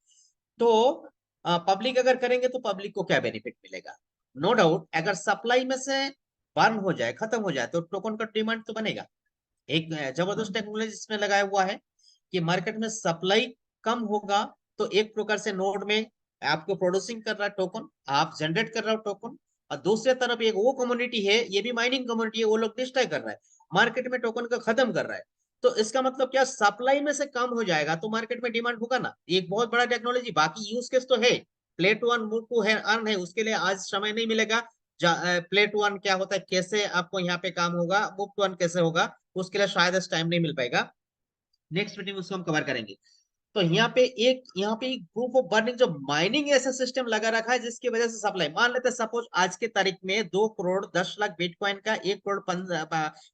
तो पब्लिक अगर करेंगे तो पब्लिक को क्या बेनिफिट मिलेगा? नो डाउट अगर सप्लाई में से बर्न हो जाए, खत्म हो जाए, तो टोकन का डिमांड तो बनेगा। एक जबरदस्त टेक्नोलॉजी इसमें लगाया हुआ है कि मार्केट में सप्लाई कम होगा तो एक प्रकार से नोड में आपको प्रोड्यूसिंग कर रहा है टोकन, आप जनरेट कर रहे हो टोकन, और दूसरी तरफ एक वो कम्युनिटी है, ये भी माइनिंग कम्युनिटी है, वो लोग डिस्ट्रॉय कर रहा है, मार्केट में टोकन को खत्म कर रहा है। तो इसका मतलब क्या, सप्लाई में से कम हो जाएगा तो मार्केट में डिमांड होगा ना। एक बहुत बड़ा टेक्नोलॉजी, बाकी यूज केस तो है। Play to earn move to है अर्न है, उसके लिए आज समय नहीं मिलेगा। प्ले टू अर्न क्या होता है, कैसे आपको यहाँ पे काम होगा, मूव टू अर्न कैसे होगा, उसके लिए शायद इस टाइम नहीं मिल पाएगा। नेक्स्ट मीटिंग में उसको हम कवर करेंगे। तो यहाँ पे एक प्रूफ ऑफ बर्निंग जो माइनिंग ऐसा सिस्टम लगा रखा है जिसकी वजह से सप्लाई, मान लेते हैं सपोज आज के तारीख में 2 करोड़ 10 लाख बिटकॉइन का 1 करोड़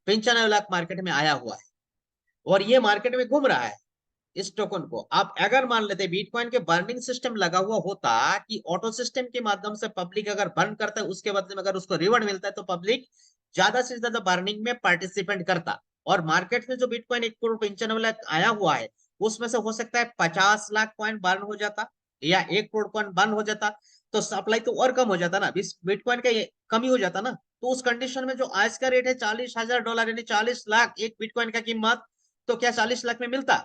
95 लाख मार्केट में आया हुआ है और ये मार्केट में घूम रहा है। इस टोकन को आप अगर मान लेते बिटकॉइन के बर्निंग सिस्टम लगा हुआ होता कि ऑटो सिस्टम के माध्यम से पब्लिक अगर बर्न करता है उसके बदले में अगर उसको रिवॉर्ड मिलता है तो पब्लिक ज्यादा से ज्यादा बर्निंग में पार्टिसिपेट करता। और मार्केट में जो बिटकॉइन 1 करोड़ 95 लाख आया हुआ है उसमें से हो सकता है 50 लाख कॉइन बर्न हो जाता या 1 करोड़ कॉइन बर्न हो जाता, तो सप्लाई तो और कम हो जाता ना, बिटकॉइन का कमी हो जाता ना। तो उस कंडीशन में जो आज का रेट है $40,000 यानी 40 लाख एक बिटकॉइन का कीमत, तो क्या 40 लाख में मिलता?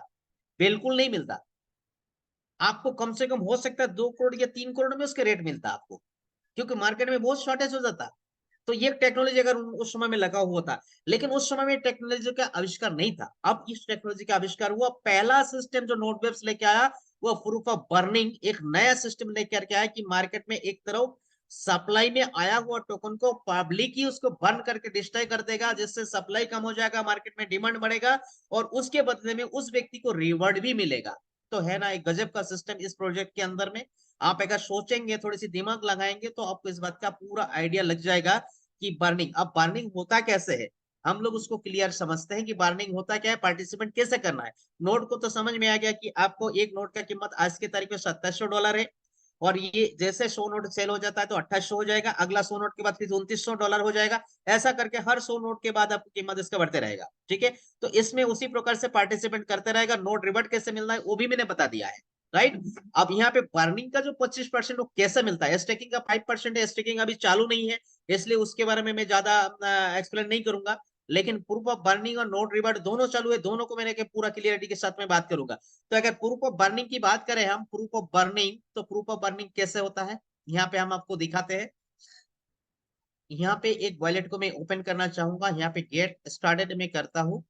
बिल्कुल नहीं मिलता। आपको कम से कम हो सकता है 2 करोड़ या 3 करोड़ में उसके रेट मिलता आपको, क्योंकि मार्केट में बहुत शॉर्टेज हो जाता। तो ये टेक्नोलॉजी अगर उस समय में लगा हुआ था, लेकिन उस समय में टेक्नोलॉजी का आविष्कार नहीं था। अब इस टेक्नोलॉजी का आविष्कार हुआ, पहला सिस्टम जो नोट वेब्स लेके आया वो प्रूफ ऑफ बर्निंग एक नया सिस्टम लेकर के आया कि मार्केट में एक तरफ सप्लाई में आया हुआ टोकन को पब्लिक ही उसको बर्न करके डिस्ट्रॉय कर देगा, जिससे सप्लाई कम हो जाएगा, मार्केट में डिमांड बढ़ेगा और उसके बदले में उस व्यक्ति को रिवॉर्ड भी मिलेगा। तो है ना एक गजब का सिस्टम इस प्रोजेक्ट के अंदर में। आप अगर सोचेंगे, थोड़ी सी दिमाग लगाएंगे तो आपको इस बात का पूरा आइडिया लग जाएगा कि बर्निंग, अब बर्निंग होता कैसे है। हम लोग उसको क्लियर समझते हैं कि बर्निंग होता क्या है, पार्टिसिपेंट कैसे करना है। नोट को तो समझ में आ गया कि आपको एक नोट का कीमत आज की तारीख में $2700 है, और ये जैसे 100 नोट सेल हो जाता है तो 2800 हो जाएगा, अगला 100 नोट के बाद फिर $2900 हो जाएगा। ऐसा करके हर 100 नोट के बाद आपकी कीमत इसका बढ़ते रहेगा। ठीक है, तो इसमें उसी प्रकार से पार्टिसिपेंट करते रहेगा। नोट रिवर्ट कैसे मिलना है वो भी मैंने बता दिया है, राइट। अब यहाँ पे बर्निंग का जो 25% वो कैसे मिलता है, स्टेकिंग का 5% है, स्टेकिंग अभी चालू नहीं है इसलिए उसके बारे में मैं ज्यादा एक्सप्लेन नहीं करूंगा। लेकिन प्रूफ ऑफ बर्निंग और नोट रिवर्ट दोनों चालू है, दोनों को मैंने पूरा क्लियरिटी के साथ में बात करूंगा। तो अगर प्रूफ ऑफ बर्निंग की बात करें हम, प्रूफ ऑफ बर्निंग, तो प्रूफ ऑफ बर्निंग कैसे होता है यहाँ पे हम आपको दिखाते हैं। यहाँ पे एक वॉलेट को मैं ओपन करना चाहूंगा, यहाँ पे गेट स्टार्टेड में करता हूँ।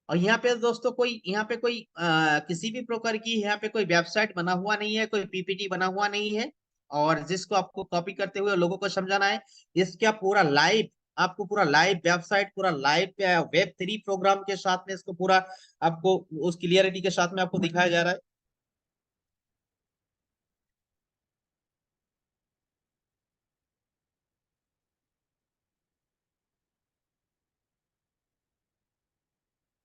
और यहाँ पे दोस्तों कोई यहाँ पे कोई किसी भी प्रकार की यहाँ पे कोई वेबसाइट बना हुआ नहीं है, कोई पीपीटी बना हुआ नहीं है, और जिसको आपको कॉपी करते हुए लोगों को समझाना है। इसका पूरा लाइव, आपको पूरा लाइव वेबसाइट, पूरा लाइव Web3 प्रोग्राम के साथ में इसको पूरा आपको उस क्लियरिटी के साथ में आपको दिखाया जा रहा है।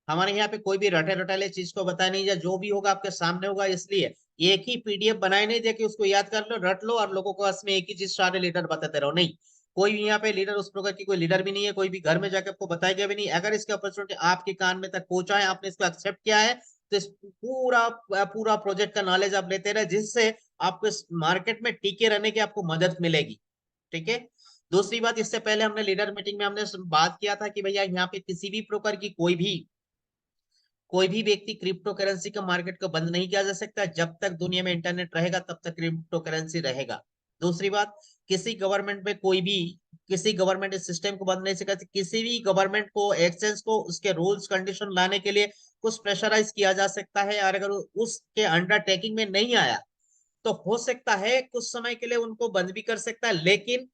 हमारे यहाँ पे कोई भी रटे रटाले चीज को बताया नहीं जाए, जो भी होगा आपके सामने होगा। इसलिए एक ही पीडीएफ बनाए नहीं दे कि उसको याद कर लो, रट लो और लोगों को उसमें एक ही चीज सारे लीडर बताते रहो, नहीं। कोई भी यहाँ पे लीडर उस प्रकार की कोई लीडर भी नहीं है, कोई भी घर में जाके आपको बताएगा भी नहीं। अगर इसकी अपॉर्चुनिटी आपके कान में तक पहुंचा है, आपने इसको एक्सेप्ट किया है, तो इस पूरा पूरा प्रोजेक्ट का नॉलेज आप लेते रहे, जिससे आपको इस मार्केट में टिके रहने की आपको मदद मिलेगी। ठीक है। दूसरी बात, इससे पहले हमने लीडर मीटिंग में हमने बात किया था कि भैया यहाँ पे किसी भी प्रकार की कोई भी व्यक्ति क्रिप्टो करेंसी का मार्केट को बंद नहीं किया जा सकता। जब तक दुनिया में इंटरनेट रहेगा तब तक क्रिप्टो करेंसी रहेगा। दूसरी बात, किसी गवर्नमेंट में कोई भी, किसी गवर्नमेंट इस सिस्टम को बंद नहीं कर सकती। किसी भी गवर्नमेंट को, एक्सेंस को उसके रूल्स कंडीशन लाने के लिए कुछ प्रेशराइज किया जा सकता है, और अगर उसके अंडरटेकिंग में नहीं आया तो हो सकता है कुछ समय के लिए उनको बंद भी कर सकता है, लेकिन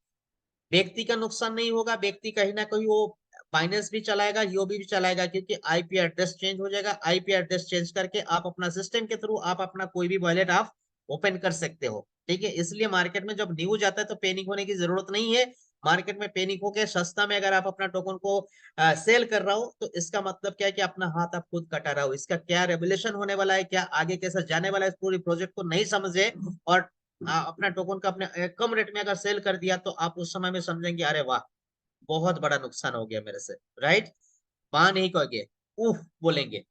व्यक्ति का नुकसान नहीं होगा। व्यक्ति कहीं ना कहीं वो फाइनेंस भी चलाएगा, यो भी चलाएगा, क्योंकि आईपी एड्रेस चेंज हो जाएगा। आईपी एड्रेस चेंज करके आप अपना सिस्टम के थ्रू आप अपना कोई भी वॉलेट आप ओपन कर सकते हो। ठीक है, इसलिए मार्केट में जब न्यूज आता है तो पैनिक होने की जरूरत नहीं है। मार्केट में पैनिक होकर सस्ता में अगर आप अपना टोकन को सेल कर रहा हो, तो इसका मतलब क्या है कि अपना हाथ आप खुद कटा रहा हो। इसका क्या रेवोल्यूशन होने वाला है, क्या आगे कैसे जाने वाला है, इस पूरी प्रोजेक्ट को नहीं समझे और अपना टोकन का अपने कम रेट में अगर सेल कर दिया, तो आप उस समय में समझेंगे अरे वाह, बहुत बड़ा नुकसान हो गया मेरे से। राइट, वहां नहीं कहोगे, उफ बोलेंगे।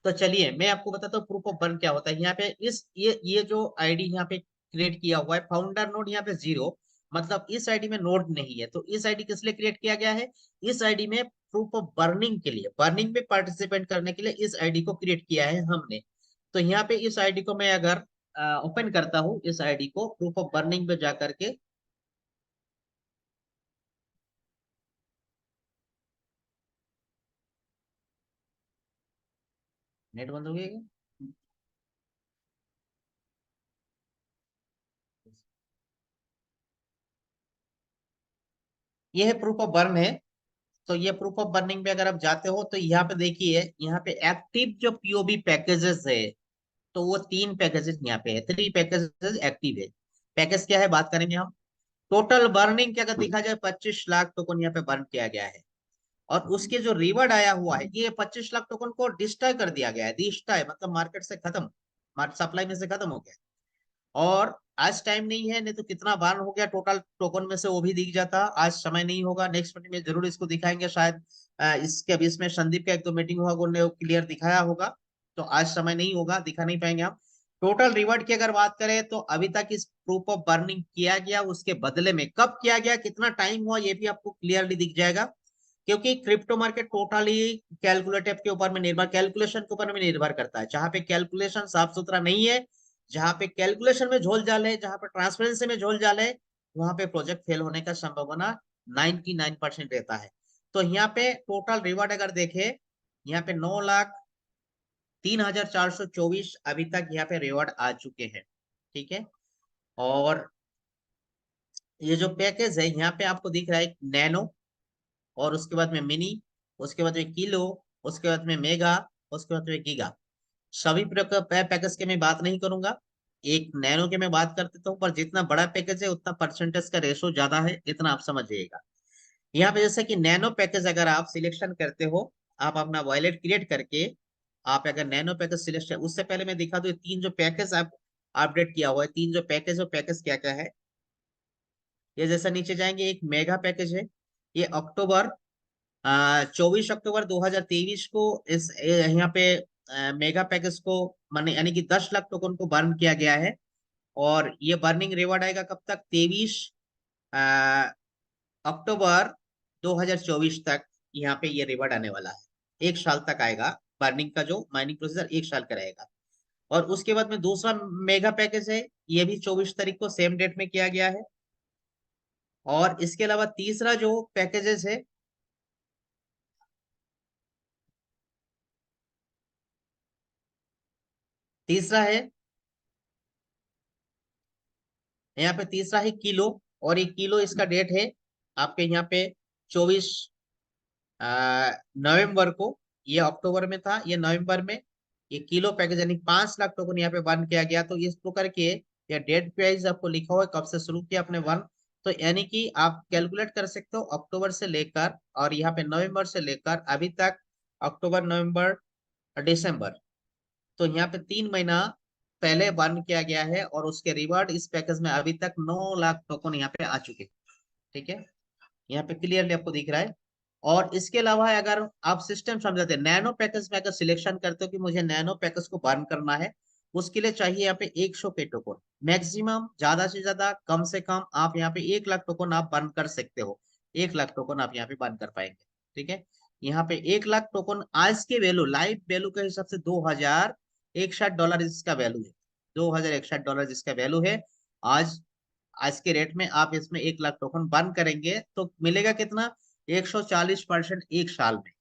तो चलिए मैं आपको बताता हूँ प्रूफ ऑफ बर्न क्या होता है। यहाँ पे इस ये जो आईडी यहाँ पे क्रिएट किया हुआ है, फाउंडर नोड यहाँ पे 0, मतलब इस आईडी में नोड नहीं है। तो इस आईडी किस लिए क्रिएट किया गया है? इस आईडी में प्रूफ ऑफ बर्निंग के लिए, बर्निंग में पार्टिसिपेट करने के लिए इस आईडी को क्रिएट किया है हमने। तो यहाँ पे इस आईडी को मैं अगर ओपन करता हूँ, इस आईडी को प्रूफ ऑफ बर्निंग पे जा करके, नेट बंद हो गया क्या? ये है प्रूफ ऑफ बर्न है। तो ये प्रूफ ऑफ बर्निंग पे अगर आप जाते हो तो यहाँ पे देखिए, यहाँ पे एक्टिव जो पीओबी पैकेजेस है, तो वो 3 पैकेजेस यहाँ पे है, 3 पैकेजेस एक्टिव है। पैकेज क्या है बात करेंगे हम। टोटल बर्निंग क्या अगर देखा जाए, 25 लाख टोकन यहाँ पे बर्न किया गया है। और उसके जो रिवॉर्ड आया हुआ है, ये 25 लाख टोकन को डिस्ट्रॉय कर दिया गया है। डिस्ट्रॉय मतलब मार्केट से खत्म, मार्केट सप्लाई में से खत्म हो गया। और आज टाइम नहीं है, नहीं तो कितना बार हो गया टोटल टोकन में से वो भी दिख जाता। आज समय नहीं होगा, नेक्स्ट मीटिंग में जरूर इसको दिखाएंगे शायद। इसके अभी इसमें संदीप का एक दो मीटिंग हुआ, उन्होंने क्लियर दिखाया होगा। तो आज समय नहीं होगा, दिखा नहीं पाएंगे हम। टोटल रिवॉर्ड की अगर बात करें, तो अभी तक इस प्रूफ ऑफ बर्निंग किया गया, उसके बदले में कब किया गया, कितना टाइम हुआ, ये भी आपको क्लियरली दिख जाएगा। क्योंकि क्रिप्टो मार्केट टोटली कैलकुलेटिव के ऊपर में निर्भर, कैलकुलेशन के ऊपर में निर्भर करता है। जहां पे कैलकुलेशन साफ सुथरा नहीं है, जहां पे कैलकुलेशन में झोल झाल है, जहां पे ट्रांसपेरेंसी में झोल झाल है, वहां पे प्रोजेक्ट फेल होने का संभावना 99% रहता है। तो यहाँ पे टोटल रिवॉर्ड अगर देखे, यहाँ पे 9,03,424 अभी तक यहाँ पे रिवॉर्ड आ चुके हैं। ठीक है, और ये जो पैकेज है यहाँ पे आपको दिख रहा है, नैनो, और उसके बाद में मिनी, उसके बाद में किलो, उसके बाद में मेगा, उसके बाद में गीगा। सभी पैकेज के मैं बात नहीं करूंगा, एक नैनो के मैं बात कर देता हूँ। पर जितना बड़ा पैकेज है उतना परसेंटेज का रेशो ज्यादा है, इतना आप समझिएगा। यहाँ पे जैसे कि नैनो पैकेज अगर आप सिलेक्शन करते हो, आप अपना वॉलेट क्रिएट करके, आप अगर नैनो पैकेज सिलेक्ट, उससे पहले मैं दिखा दूं ये 3 जो पैकेज आप अपडेट किया हुआ है, 3 जो पैकेज, वो पैकेज क्या क्या है। ये जैसा नीचे जाएंगे, एक मेगा पैकेज है। ये अक्टूबर 24 अक्टूबर 2023 को इस यहाँ पे मेगा पैकेज को, माने यानी कि 10 लाख टोकन को बर्न किया गया है। और ये बर्निंग रिवॉर्ड आएगा कब तक, 23 अक्टूबर 2024 तक यहाँ पे ये रिवॉर्ड आने वाला है। 1 साल तक आएगा, बर्निंग का जो माइनिंग प्रोसीजर 1 साल का रहेगा। और उसके बाद में दूसरा मेगा पैकेज है, ये भी 24 तारीख को सेम डेट में किया गया है। और इसके अलावा तीसरा जो पैकेजेस है, तीसरा है यहाँ पे, तीसरा है किलो। और ये किलो इसका डेट है आपके यहाँ पे 24 नवंबर को। ये अक्टूबर में था, ये नवंबर में। ये किलो पैकेज यानी 5 लाख टोकन यहाँ पे बर्न किया गया। तो इस प्रकार के या डेट प्राइस आपको लिखा हुआ है कब से शुरू किया आपने वन। तो यानी कि आप कैलकुलेट कर सकते हो अक्टूबर से लेकर, और यहाँ पे नवंबर से लेकर अभी तक, अक्टूबर नवंबर दिसंबर। तो यहाँ पे 3 महीना पहले बर्न किया गया है, और उसके रिवार्ड इस पैकेज में अभी तक 9 लाख टोकन यहाँ पे आ चुके हैं। ठीक है, यहाँ पे क्लियरली आपको दिख रहा है। और इसके अलावा अगर आप सिस्टम समझाते हैं, नैनो पैकेज में अगर सिलेक्शन करते हो कि मुझे नैनो पैकेज को बर्न करना है, उसके लिए चाहिए यहाँ पे 100 के टोकन मैक्सिमम, ज्यादा से ज्यादा, कम से कम आप यहाँ पे 1 लाख टोकन आप बर्न कर सकते हो। 1 लाख टोकन आप यहाँ पे बर्न कर पाएंगे। ठीक है, यहाँ पे 1 लाख टोकन आज के वैल्यू, लाइव वैल्यू के हिसाब से $2,061 इसका वैल्यू है। $2160 जिसका वैल्यू है। आज आज के रेट में आप इसमें 1 लाख टोकन बर्न करेंगे तो मिलेगा कितना? 140% एक साल में।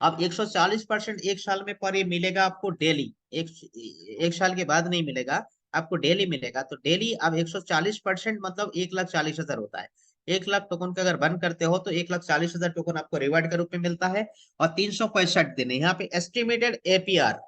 अब 140% एक साल में पर ये मिलेगा आपको डेली, एक साल के बाद नहीं मिलेगा, आपको डेली मिलेगा। तो डेली अब 140% मतलब 1,40,000 होता है। 1 लाख टोकन का अगर बर्न करते हो तो 1,40,000 टोकन आपको रिवार्ड के रूप में मिलता है। और 365 दिन यहाँ पे एस्टिमेटेड एपीआर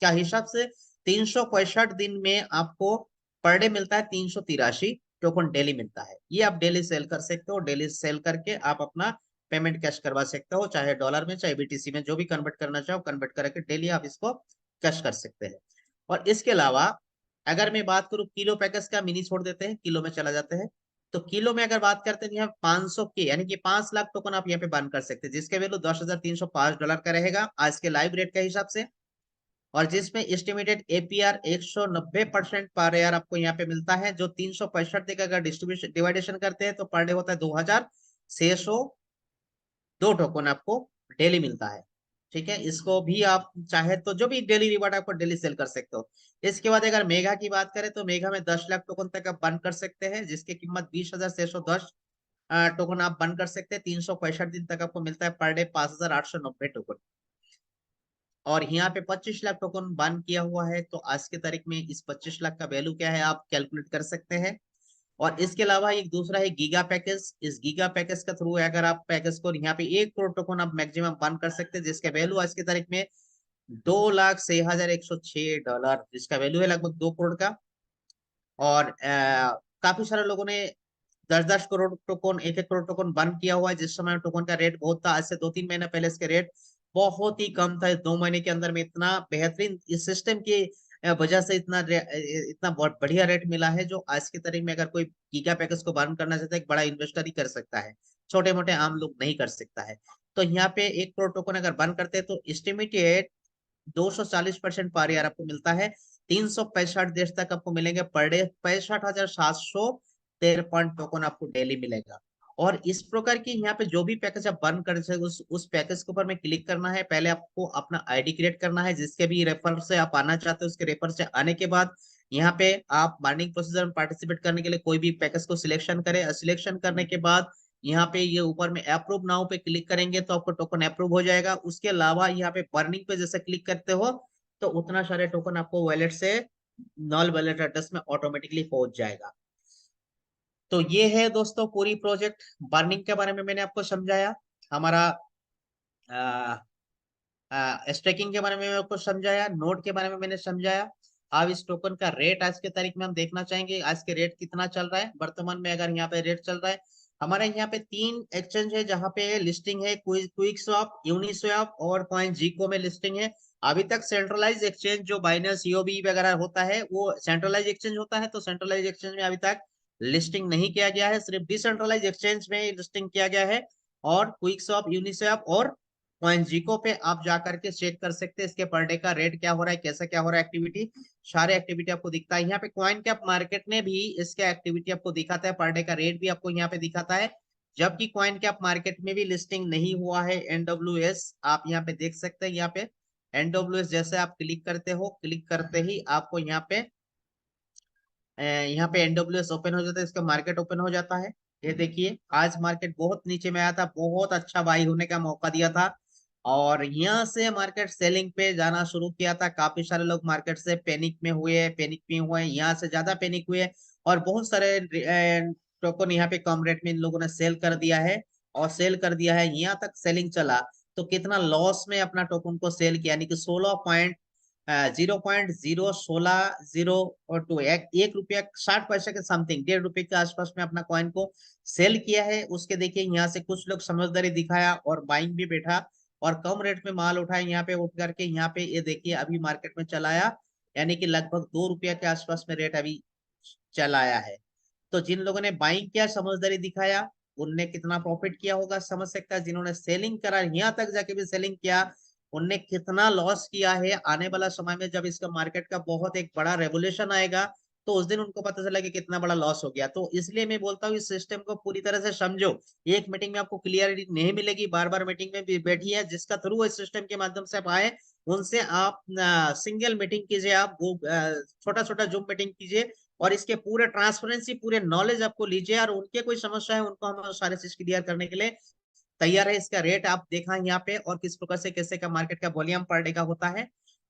क्या हिसाब से 365 दिन में आपको पर डे मिलता है 383 टोकन डेली मिलता है। ये आप डेली सेल कर सकते हो, डेली सेल करके आप अपना पेमेंट कैश करवा सकते हो, चाहे डॉलर में चाहे बीटीसी में, जो भी कन्वर्ट करना चाहो कन्वर्ट करके डेली आप इसको कैश कर सकते हैं। और इसके अलावा अगर मैं बात करूं किलो पैकेज का, मिनी छोड़ देते हैं, किलो में चला जाते हैं। तो किलो में अगर बात करते हैं यहाँ 500 के यानी कि 5 लाख टोकन आप यहाँ पे बर्न कर सकते हैं, जिसके वैल्यू $10,305 का रहेगा आज के लाइव रेट के हिसाब से। और जिसमें एस्टिमेटेड एपीआर 190% पर ईयर आपको यहाँ पे मिलता है, जो 365 का अगर डिस्ट्रीब्यूशन डिवाइडेशन करते हैं तो पर डे होता है 2,602 टोकन आपको डेली मिलता है। ठीक है, इसको भी आप चाहे तो जो भी डेली रिवार्ड आपको डेली सेल कर सकते हो। इसके बाद अगर मेगा की बात करें तो मेगा में 10 लाख टोकन तक आप बर्न कर सकते हैं, जिसकी कीमत 20,610 टोकन आप बर्न कर सकते हैं। 365 दिन तक आपको मिलता है पर डे 5,890 टोकन। और यहाँ पे 25 लाख टोकन बर्न किया हुआ है, तो आज की तारीख में इस 25 लाख का वैल्यू क्या है आप कैलकुलेट कर सकते हैं। और इसके अलावा एक दूसरा है गीगा पैकेज। इस गीगा पैकेज के थ्रू अगर आप पैकेज को यहाँ पे 1 करोड़ टोकन आप मैक्सिमम बर्न कर सकते हैं, जिसका वैल्यू आज की तारीख में $2,06,106, जिसका वैल्यू है लगभग 2 करोड़ का। और काफी सारे लोगों ने 10-10 करोड़ टोकन, 1-1 करोड़ टोकन बंद किया हुआ है। जिस समय टोकन का रेट बहुत था, आज से 2-3 महीने पहले इसके रेट बहुत ही कम था। 2 महीने के अंदर में इतना बेहतरीन इस सिस्टम की वजह से इतना बहुत बढ़िया रेट मिला है, जो आज की तारीख में अगर कोई गीगा पैकेज को बर्न करना चाहता है, एक बड़ा इन्वेस्टर ही कर सकता है, छोटे मोटे आम लोग नहीं कर सकता है। तो यहाँ पे 1 करोड़ टोकन अगर बर्न करते हैं तो एस्टिमेटेड 240% पर ईयर आपको मिलता है। 365 देश तक आपको मिलेंगे पर डे 65,753 टोकन आपको डेली मिलेगा। और इस प्रकार की यहाँ पे जो भी पैकेज आप बर्न कर सकते उस पैकेज के ऊपर में क्लिक करना है। पहले आपको अपना आईडी क्रिएट करना है, जिसके भी रेफर से आप आना चाहते हो उसके रेफर से आने के बाद यहाँ पे आप बर्निंग प्रोसीजर में पार्टिसिपेट करने के लिए कोई भी पैकेज को सिलेक्शन करें। सिलेक्शन करने के बाद यहाँ पे ये ऊपर में अप्रूव नाउ पे क्लिक करेंगे तो आपको टोकन अप्रूव हो जाएगा। उसके अलावा यहाँ पे बर्निंग पे जैसे क्लिक करते हो तो उतना सारे टोकन आपको वॉलेट से नॉल वॉलेट एड्रेस में ऑटोमेटिकली पहुंच जाएगा। तो ये है दोस्तों पूरी प्रोजेक्ट। बर्निंग के बारे में मैंने आपको समझाया, हमारा स्टेकिंग के बारे में मैंने आपको समझाया, नोड के बारे में मैंने समझाया। अब इस टोकन का रेट आज के तारीख में हम देखना चाहेंगे, आज के रेट कितना चल रहा है वर्तमान में। अगर यहाँ पे रेट चल रहा है, हमारे यहाँ पे 3 एक्सचेंज है जहाँ पे लिस्टिंग है, क्विक स्वैप, यूनिस्वैप और कॉइन जीको में लिस्टिंग है। अभी तक सेंट्रलाइज एक्सचेंज जो बाइनेंस सीओबी वगैरह होता है वो सेंट्रलाइज एक्सचेंज होता है, तो सेंट्रलाइज एक्सचेंज में अभी तक लिस्टिंग नहीं किया गया है, सिर्फ डिसेंट्रलाइज एक्सचेंज में लिस्टिंग किया गया है। और क्विक स्वैप, यूनिस्वैप और कॉइनजिको पे आप जा करके चेक कर सकते हैं इसके पर डे का रेट क्या हो रहा है, कैसा क्या हो रहा है एक्टिविटी, सारे एक्टिविटी आपको दिखता है। यहाँ पे कॉइन कैप मार्केट ने भी इसके एक्टिविटी आपको दिखाता है, पर डे का रेट भी आपको यहाँ पे दिखाता है। जबकि कॉइन कैप मार्केट में भी लिस्टिंग नहीं हुआ है एनडब्ल्यूएस, आप यहाँ पे देख सकते हैं। यहाँ पे एनडब्ल्यूएस जैसे आप क्लिक करते हो, क्लिक करते ही आपको यहाँ पे एनडब्ल्यूएस ओपन हो जाता है, इसका मार्केट ओपन हो जाता है। ये देखिए आज मार्केट बहुत नीचे में आया था, बहुत अच्छा बाई होने का मौका दिया था और यहाँ से मार्केट सेलिंग पे जाना शुरू किया था। काफी सारे लोग मार्केट से पैनिक में हुए, यहाँ से ज्यादा पैनिक हुए और बहुत सारे टोकन यहाँ पे कम रेट में इन लोगों ने सेल कर दिया है। और सेल कर दिया है, यहाँ तक सेलिंग चला तो कितना लॉस में अपना टोकन को सेल किया, यानी कि 0.01602 एक रुपया 60 पैसे के समथिंग, ₹1.5 के आसपास में अपना कॉइन को सेल किया है। उसके देखिए यहाँ से कुछ लोग समझदारी दिखाया और बाइंग भी बैठा और कम रेट में माल उठाए, यहाँ पे उठ करके यहाँ पे ये देखिए अभी मार्केट में चलाया, यानी कि लगभग ₹2 के आसपास में रेट अभी चलाया है। तो जिन लोगों ने बाइंग किया, समझदारी दिखाया, उनने कितना प्रॉफिट किया होगा समझ सकता है। जिन्होंने सेलिंग करा, यहाँ तक जाके भी सेलिंग किया, उनने कितना लॉस किया है। आने वाला समय में जब इसका मार्केट का बहुत एक बड़ा रेवोल्यूशन आएगा तो उस दिन उनको पता चला कि कितना बड़ा लॉस हो गया। तो इसलिए मैं बोलता हूँ इस सिस्टम को पूरी तरह से समझो। एक मीटिंग में आपको क्लियरिटी नहीं मिलेगी, बार बार मीटिंग में भी बैठी है, जिसका थ्रू इस सिस्टम के माध्यम से आप आए उनसे आप सिंगल मीटिंग कीजिए, आप वो छोटा छोटा जूम मीटिंग कीजिए और इसके पूरे ट्रांसपेरेंसी पूरे नॉलेज आपको लीजिए, और उनके कोई समस्या है उनको हम सारे चीज क्लियर करने के लिए तैयार है। इसका रेट आप देखा यहाँ पे, और किस प्रकार से कैसे का मार्केट का वॉल्यूम पर डे का होता है।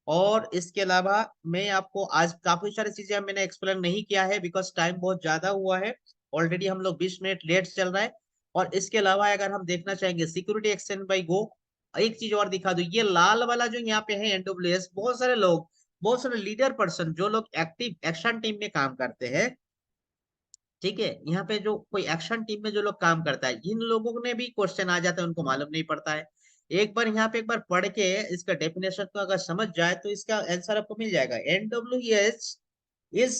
और इसके अलावा मैं आपको आज काफी सारी चीजें मैंने एक्सप्लेन नहीं किया है, बिकॉज टाइम बहुत ज्यादा हुआ है, ऑलरेडी हम लोग 20 मिनट लेट चल रहा है। और इसके अलावा अगर हम देखना चाहेंगे सिक्योरिटी एक्सचेंज बाई गो, एक चीज और दिखा दो, ये लाल वाला जो यहाँ पे है एनडब्ल्यूएस, बहुत सारे लोग, बहुत सारे लीडर पर्सन जो लोग एक्टिव एक्शन टीम में काम करते हैं, ठीक है, यहाँ पे जो कोई एक्शन टीम में जो लोग काम करता है, इन लोगों ने भी क्वेश्चन आ जाता है, उनको मालूम नहीं पड़ता है। एक बार यहाँ पे एक बार पढ़ के इसका डेफिनेशन को अगर समझ जाए तो इसका आंसर आपको मिल जाएगा। NWS is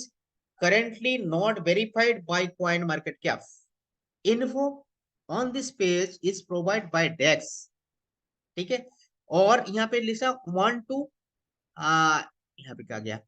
currently not verified by CoinMarketCap. Info on this page is provide by DEX, ठीक है। और यहाँ पे लिखा वांट टू, यहाँ पे क्या गया,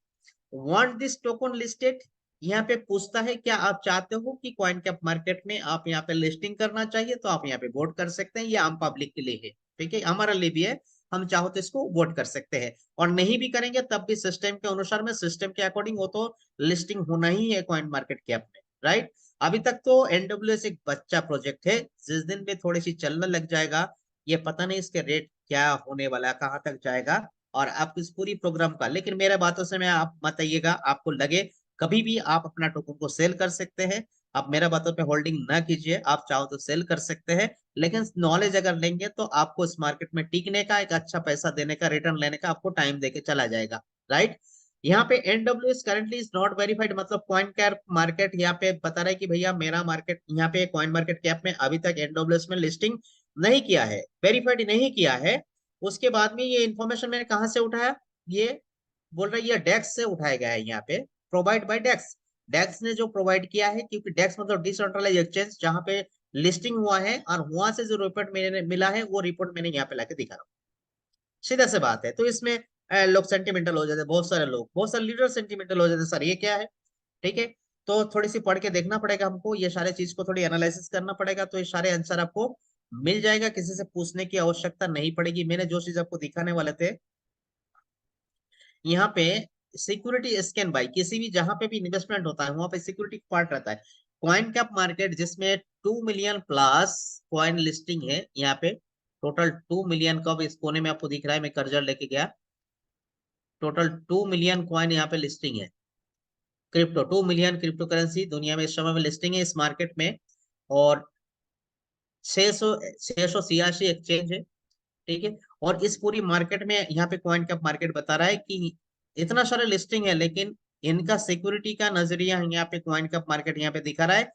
वांट दिस टोकन लिस्टेड, यहाँ पे पूछता है क्या आप चाहते हो कि कॉइन कैप मार्केट में आप यहाँ पे लिस्टिंग करना चाहिए, तो आप यहाँ पे वोट कर सकते हैं, ये आम पब्लिक के लिए है, ठीक है, हमारे लिए भी है, हम चाहो तो इसको वोट कर सकते हैं। और नहीं भी करेंगे तब भी सिस्टम के अनुसार में, सिस्टम के अकॉर्डिंग वो तो लिस्टिंग होना ही है कॉइन मार्केट कैप में, राइट। अभी तक तो एनडब्ल्यूएस एक बच्चा प्रोजेक्ट है, जिस दिन भी थोड़ी सी चलने लग जाएगा, ये पता नहीं इसके रेट क्या होने वाला है, कहाँ तक जाएगा, और आप इस पूरी प्रोग्राम का, लेकिन मेरे बातों से मैं आप मत आइएगा, आपको लगे कभी भी आप अपना टोकन को सेल कर सकते हैं। आप मेरा बातों पे होल्डिंग ना कीजिए, आप चाहो तो सेल कर सकते हैं, लेकिन नॉलेज अगर लेंगे तो आपको इस मार्केट में टिकने का, एक अच्छा पैसा देने का, रिटर्न लेने का आपको टाइम देके चला जाएगा, राइट। यहाँ पे एनडब्ल्यूएस करेंटली इज नॉट वेरीफाइड, मतलब कॉइन कैप मार्केट यहाँ पे बता रहा है कि भैया मेरा मार्केट, यहाँ पे कॉइन मार्केट कैप में अभी तक एनडब्ल्यूएस में लिस्टिंग नहीं किया है, वेरीफाइड नहीं किया है। उसके बाद में ये इन्फॉर्मेशन मैंने कहाँ से उठाया, ये बोल रहा है ये डेक्स से उठाया गया है, यहाँ पे प्रोवाइड बाय डेक्स। डेक्स ने जो प्रोवाइड किया है, क्योंकि डेक्स मतलब डिसेंट्रलाइज एक्सचेंज, जहां पे लिस्टिंग हुआ है, और वहां से जो रिपोर्ट मैंने मिला है वो रिपोर्ट मैंने यहाँ पे लाके दिखा रहा हूँ। सीधा सी बात है। तो इसमें लोग सेंटिमेंटल हो जाते हैं, बहुत सारे लोग, बहुत सारे लीडर सेंटिमेंटल हो जाते हैं, सर ये क्या है, ठीक है। तो थोड़ी सी पढ़ के देखना पड़ेगा हमको, ये सारे चीज को थोड़ी एनालिसिस करना पड़ेगा, तो ये सारे आंसर आपको मिल जाएगा, किसी से पूछने की आवश्यकता नहीं पड़ेगी। मैंने जो चीज आपको दिखाने वाले थे यहाँ पे, सिक्योरिटी स्कैन बाय, किसी भी जहां पे भी इन्वेस्टमेंट होता है वहां पे सिक्योरिटी पार्ट रहता है। कॉइन कैप मार्केट जिसमें 2 मिलियन प्लस कॉइन लिस्टिंग है, यहाँ पे टोटल 2 मिलियन का, इस कोने में आपको दिख रहा है, मैं कर्जर लेके गया, टोटल 2 मिलियन कॉइन यहाँ पे लिस्टिंग है। क्रिप्टो 2 मिलियन क्रिप्टो करेंसी दुनिया में इस समय में लिस्टिंग है इस मार्केट में। और 686 एक्सचेंज है, ठीक है। और इस पूरी मार्केट में यहाँ पे कॉइन कैप मार्केट बता रहा है कि इतना सारा लिस्टिंग है, लेकिन इनका सिक्योरिटी का नजरिया यहाँ पे कॉइन कैप मार्केट यहाँ पे दिखा रहा है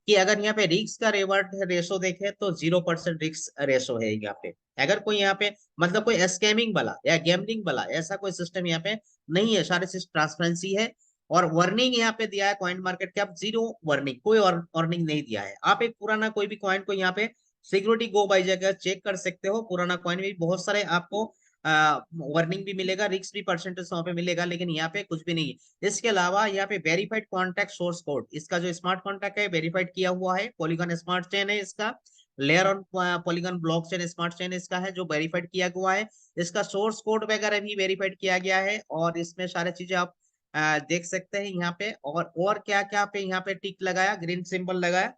कि अगर यहाँ पे रिस्क का रिवार्ड रेशो देखे तो 0% रिस्क रेशो है यहाँ पे। अगर कोई यहाँ पे मतलब कोई स्कैमिंग वाला या गैम्बलिंग वाला ऐसा कोई सिस्टम यहाँ पे नहीं है, सारे चीज ट्रांसपेरेंसी है। और वार्निंग यहाँ पे दिया है coin market cap, zero warning, कोई वार्निंग नहीं दिया है। आप एक पुराना कोई भी कॉइन को यहाँ पे सिक्योरिटी गो बाई जगह चेक कर सकते हो, पुराना कॉइन में भी बहुत सारे आपको वार्निंग भी मिलेगा, रिस्क भी परसेंटेज वहां पे मिलेगा, लेकिन यहाँ पे कुछ भी नहीं है। इसके अलावा यहाँ पे वेरीफाइड कॉन्टैक्ट सोर्स कोड, इसका जो स्मार्ट कॉन्टैक्ट है वेरीफाइड किया हुआ है, पॉलीगॉन स्मार्ट चेन है इसका, layer on polygon blockchain smart chain इसका है जो वेरीफाइड किया हुआ है। इसका सोर्स कोड वगैरह भी वेरीफाइड किया गया है, और इसमें सारी चीजें आप देख सकते हैं यहाँ पे। और क्या क्या पे यहाँ पे टिक लगाया, ग्रीन सिंबल लगाया,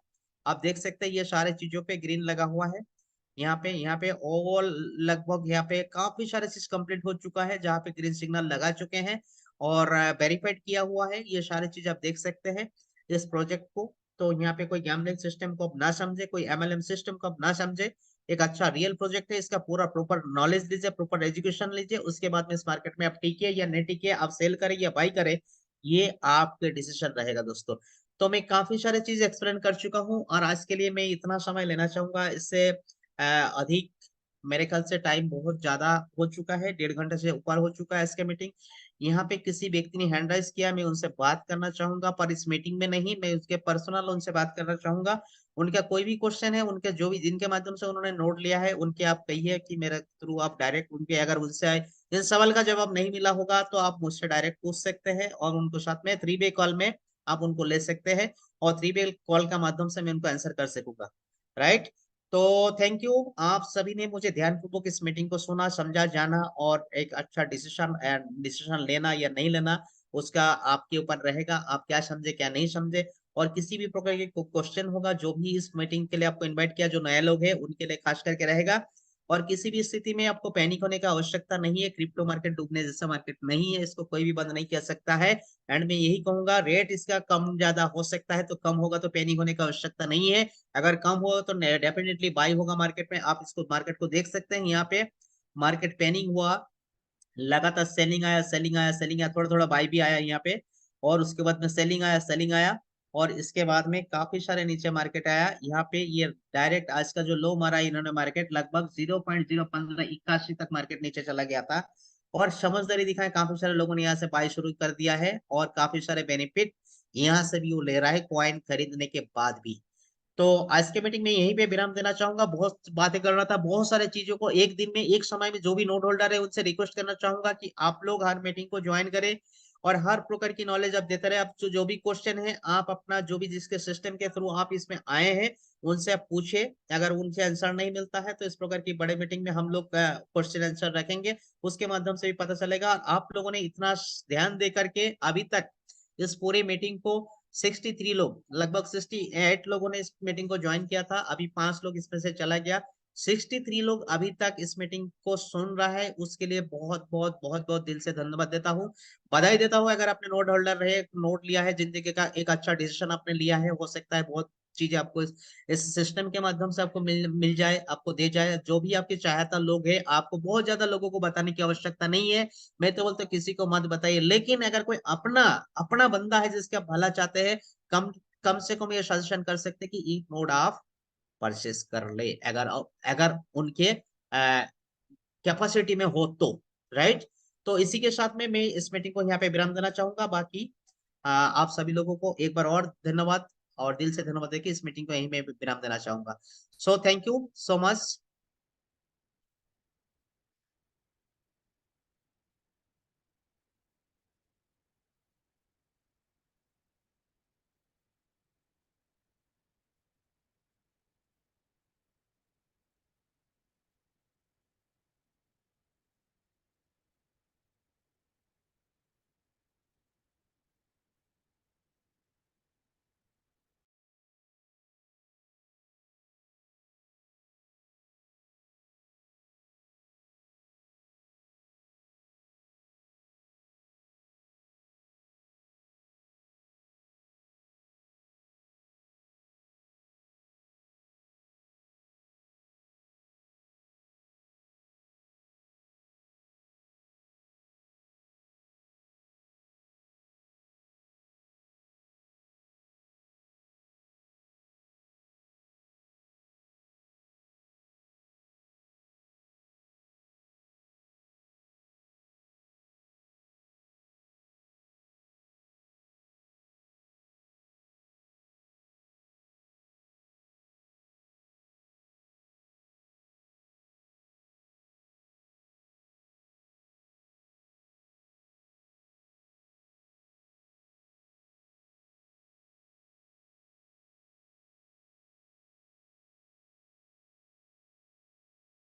आप देख सकते हैं ये सारे चीजों पे ग्रीन लगा हुआ है। यहाँ पे ओवरऑल लगभग यहाँ पे काफी सारे चीज कंप्लीट हो चुका है, जहाँ पे ग्रीन सिग्नल लगा चुके हैं और वेरीफाइड किया हुआ है, ये सारी चीज आप देख सकते हैं इस प्रोजेक्ट को। तो यहाँ पे कोई गैम्बलिंग सिस्टम को आप ना समझे, कोई एमएलएम सिस्टम को आप ना समझे, एक अच्छा रियल प्रोजेक्ट है, इसका पूरा प्रॉपर नॉलेज लीजिए, प्रॉपर एजुकेशन लीजिए, उसके बाद में इस मार्केट में आप टिके या नहीं टिके, आप सेल करें या बाई करें, ये आपके डिसीजन रहेगा दोस्तों। तो मैं काफी सारी चीज एक्सप्लेन कर चुका हूँ, और आज के लिए मैं इतना समय लेना चाहूंगा, इससे अधिक मेरे ख्याल से टाइम बहुत ज्यादा हो चुका है, 1.5 घंटे से ऊपर हो चुका है इसका मीटिंग। यहाँ पे किसी व्यक्ति ने हैंड राइज किया, मैं उनसे बात करना चाहूंगा, पर इस मीटिंग में नहीं, मैं उसके पर्सनल उनसे बात करना चाहूंगा। उनका कोई भी क्वेश्चन है, उनके जो भी जिनके माध्यम से उन्होंने नोट लिया है, उनके आप कहिए कि मेरे थ्रू आप डायरेक्ट उनके, अगर उनसे इन सवाल का जवाब नहीं मिला होगा तो आप मुझसे डायरेक्ट पूछ सकते हैं, और उनको साथ में 3 वे कॉल में आप उनको ले सकते हैं और 3 वे कॉल का माध्यम से मैं उनको आंसर कर सकूंगा, राइट। तो थैंक यू, आप सभी ने मुझे ध्यानपूर्वक इस मीटिंग को सुना, समझा, जाना और एक अच्छा डिसीजन लेना या नहीं लेना उसका आपके ऊपर रहेगा। आप क्या समझे क्या नहीं समझे, और किसी भी प्रकार के क्वेश्चन होगा जो भी इस मीटिंग के लिए आपको इनवाइट किया, जो नए लोग हैं उनके लिए खास करके रहेगा। और किसी भी स्थिति में आपको पैनिक होने का आवश्यकता नहीं है। क्रिप्टो मार्केट डूबने जैसा मार्केट नहीं है, इसको कोई भी बंद नहीं कर सकता है। एंड मैं यही कहूंगा, रेट इसका कम ज्यादा हो सकता है, तो कम होगा तो पैनिक होने का आवश्यकता नहीं है। अगर कम होगा तो डेफिनेटली बाई होगा मार्केट में। आप इसको मार्केट को देख सकते हैं, यहाँ पे मार्केट पैनिक हुआ, लगातार सेलिंग आया, सेलिंग आया, सेलिंग आया, थोड़ा थोड़ा बाई भी आया यहाँ पे, और उसके बाद में सेलिंग आया, सेलिंग आया, और इसके बाद में काफी सारे नीचे मार्केट आया। यहाँ पे ये डायरेक्ट आज का जो लो मारा इन्होंने मार्केट, लगभग 0.01581 तक मार्केट नीचे चला गया था। और समझदारी दिखाए, काफी सारे लोगों ने यहाँ से बाय शुरू कर दिया है, और काफी सारे बेनिफिट यहाँ से भी वो ले रहा है कॉइन खरीदने के बाद भी। तो आज के मीटिंग में यहीं पे विराम देना चाहूंगा। बहुत बातें कर रहा था, बहुत सारे चीजों को एक दिन में एक समय में, जो भी नोट होल्डर है उनसे रिक्वेस्ट करना चाहूंगा कि आप लोग हर मीटिंग को ज्वाइन करें और हर प्रकार की नॉलेज आप देते रहे। आप जो भी क्वेश्चन है, आप अपना जो भी जिसके सिस्टम के थ्रू आप इसमें आए हैं उनसे आप पूछे। अगर उनसे आंसर नहीं मिलता है तो इस प्रकार की बड़े मीटिंग में हम लोग क्वेश्चन आंसर रखेंगे, उसके माध्यम से भी पता चलेगा। आप लोगों ने इतना ध्यान दे करके अभी तक इस पूरी मीटिंग को 63 लोग, लगभग 68 लोगों ने इस मीटिंग को ज्वाइन किया था, अभी 5 लोग इसमें से चला गया। 63 लोग अभी तक इस मीटिंग को सुन रहा है, उसके लिए बहुत बहुत बहुत बहुत दिल से धन्यवाद देता हूँ, बधाई देता हूँ। अगर आपने नोट होल्डर रहे, नोट लिया है, जिंदगी का एक अच्छा डिसीजन आपने लिया है, हो सकता है बहुत चीजें आपको इस सिस्टम के माध्यम से आपको मिल जाए, आपको दे जाए। जो भी आपके चाहता लोग है, आपको बहुत ज्यादा लोगों को बताने की आवश्यकता नहीं है। मैं तो बोलता हूँ किसी को मत बताइए, लेकिन अगर कोई अपना अपना बंदा है जिसका भला चाहते हैं, कम कम से कम ये सजेशन कर सकते हैं कि ई नोड आप परचेस कर ले, अगर अगर उनके कैपेसिटी में हो तो, राइट। तो इसी के साथ में मैं इस मीटिंग को यहाँ पे विराम देना चाहूंगा। बाकी आप सभी लोगों को एक बार और धन्यवाद, और दिल से धन्यवाद देके इस मीटिंग को यहीं में विराम देना चाहूंगा। So thank you so much.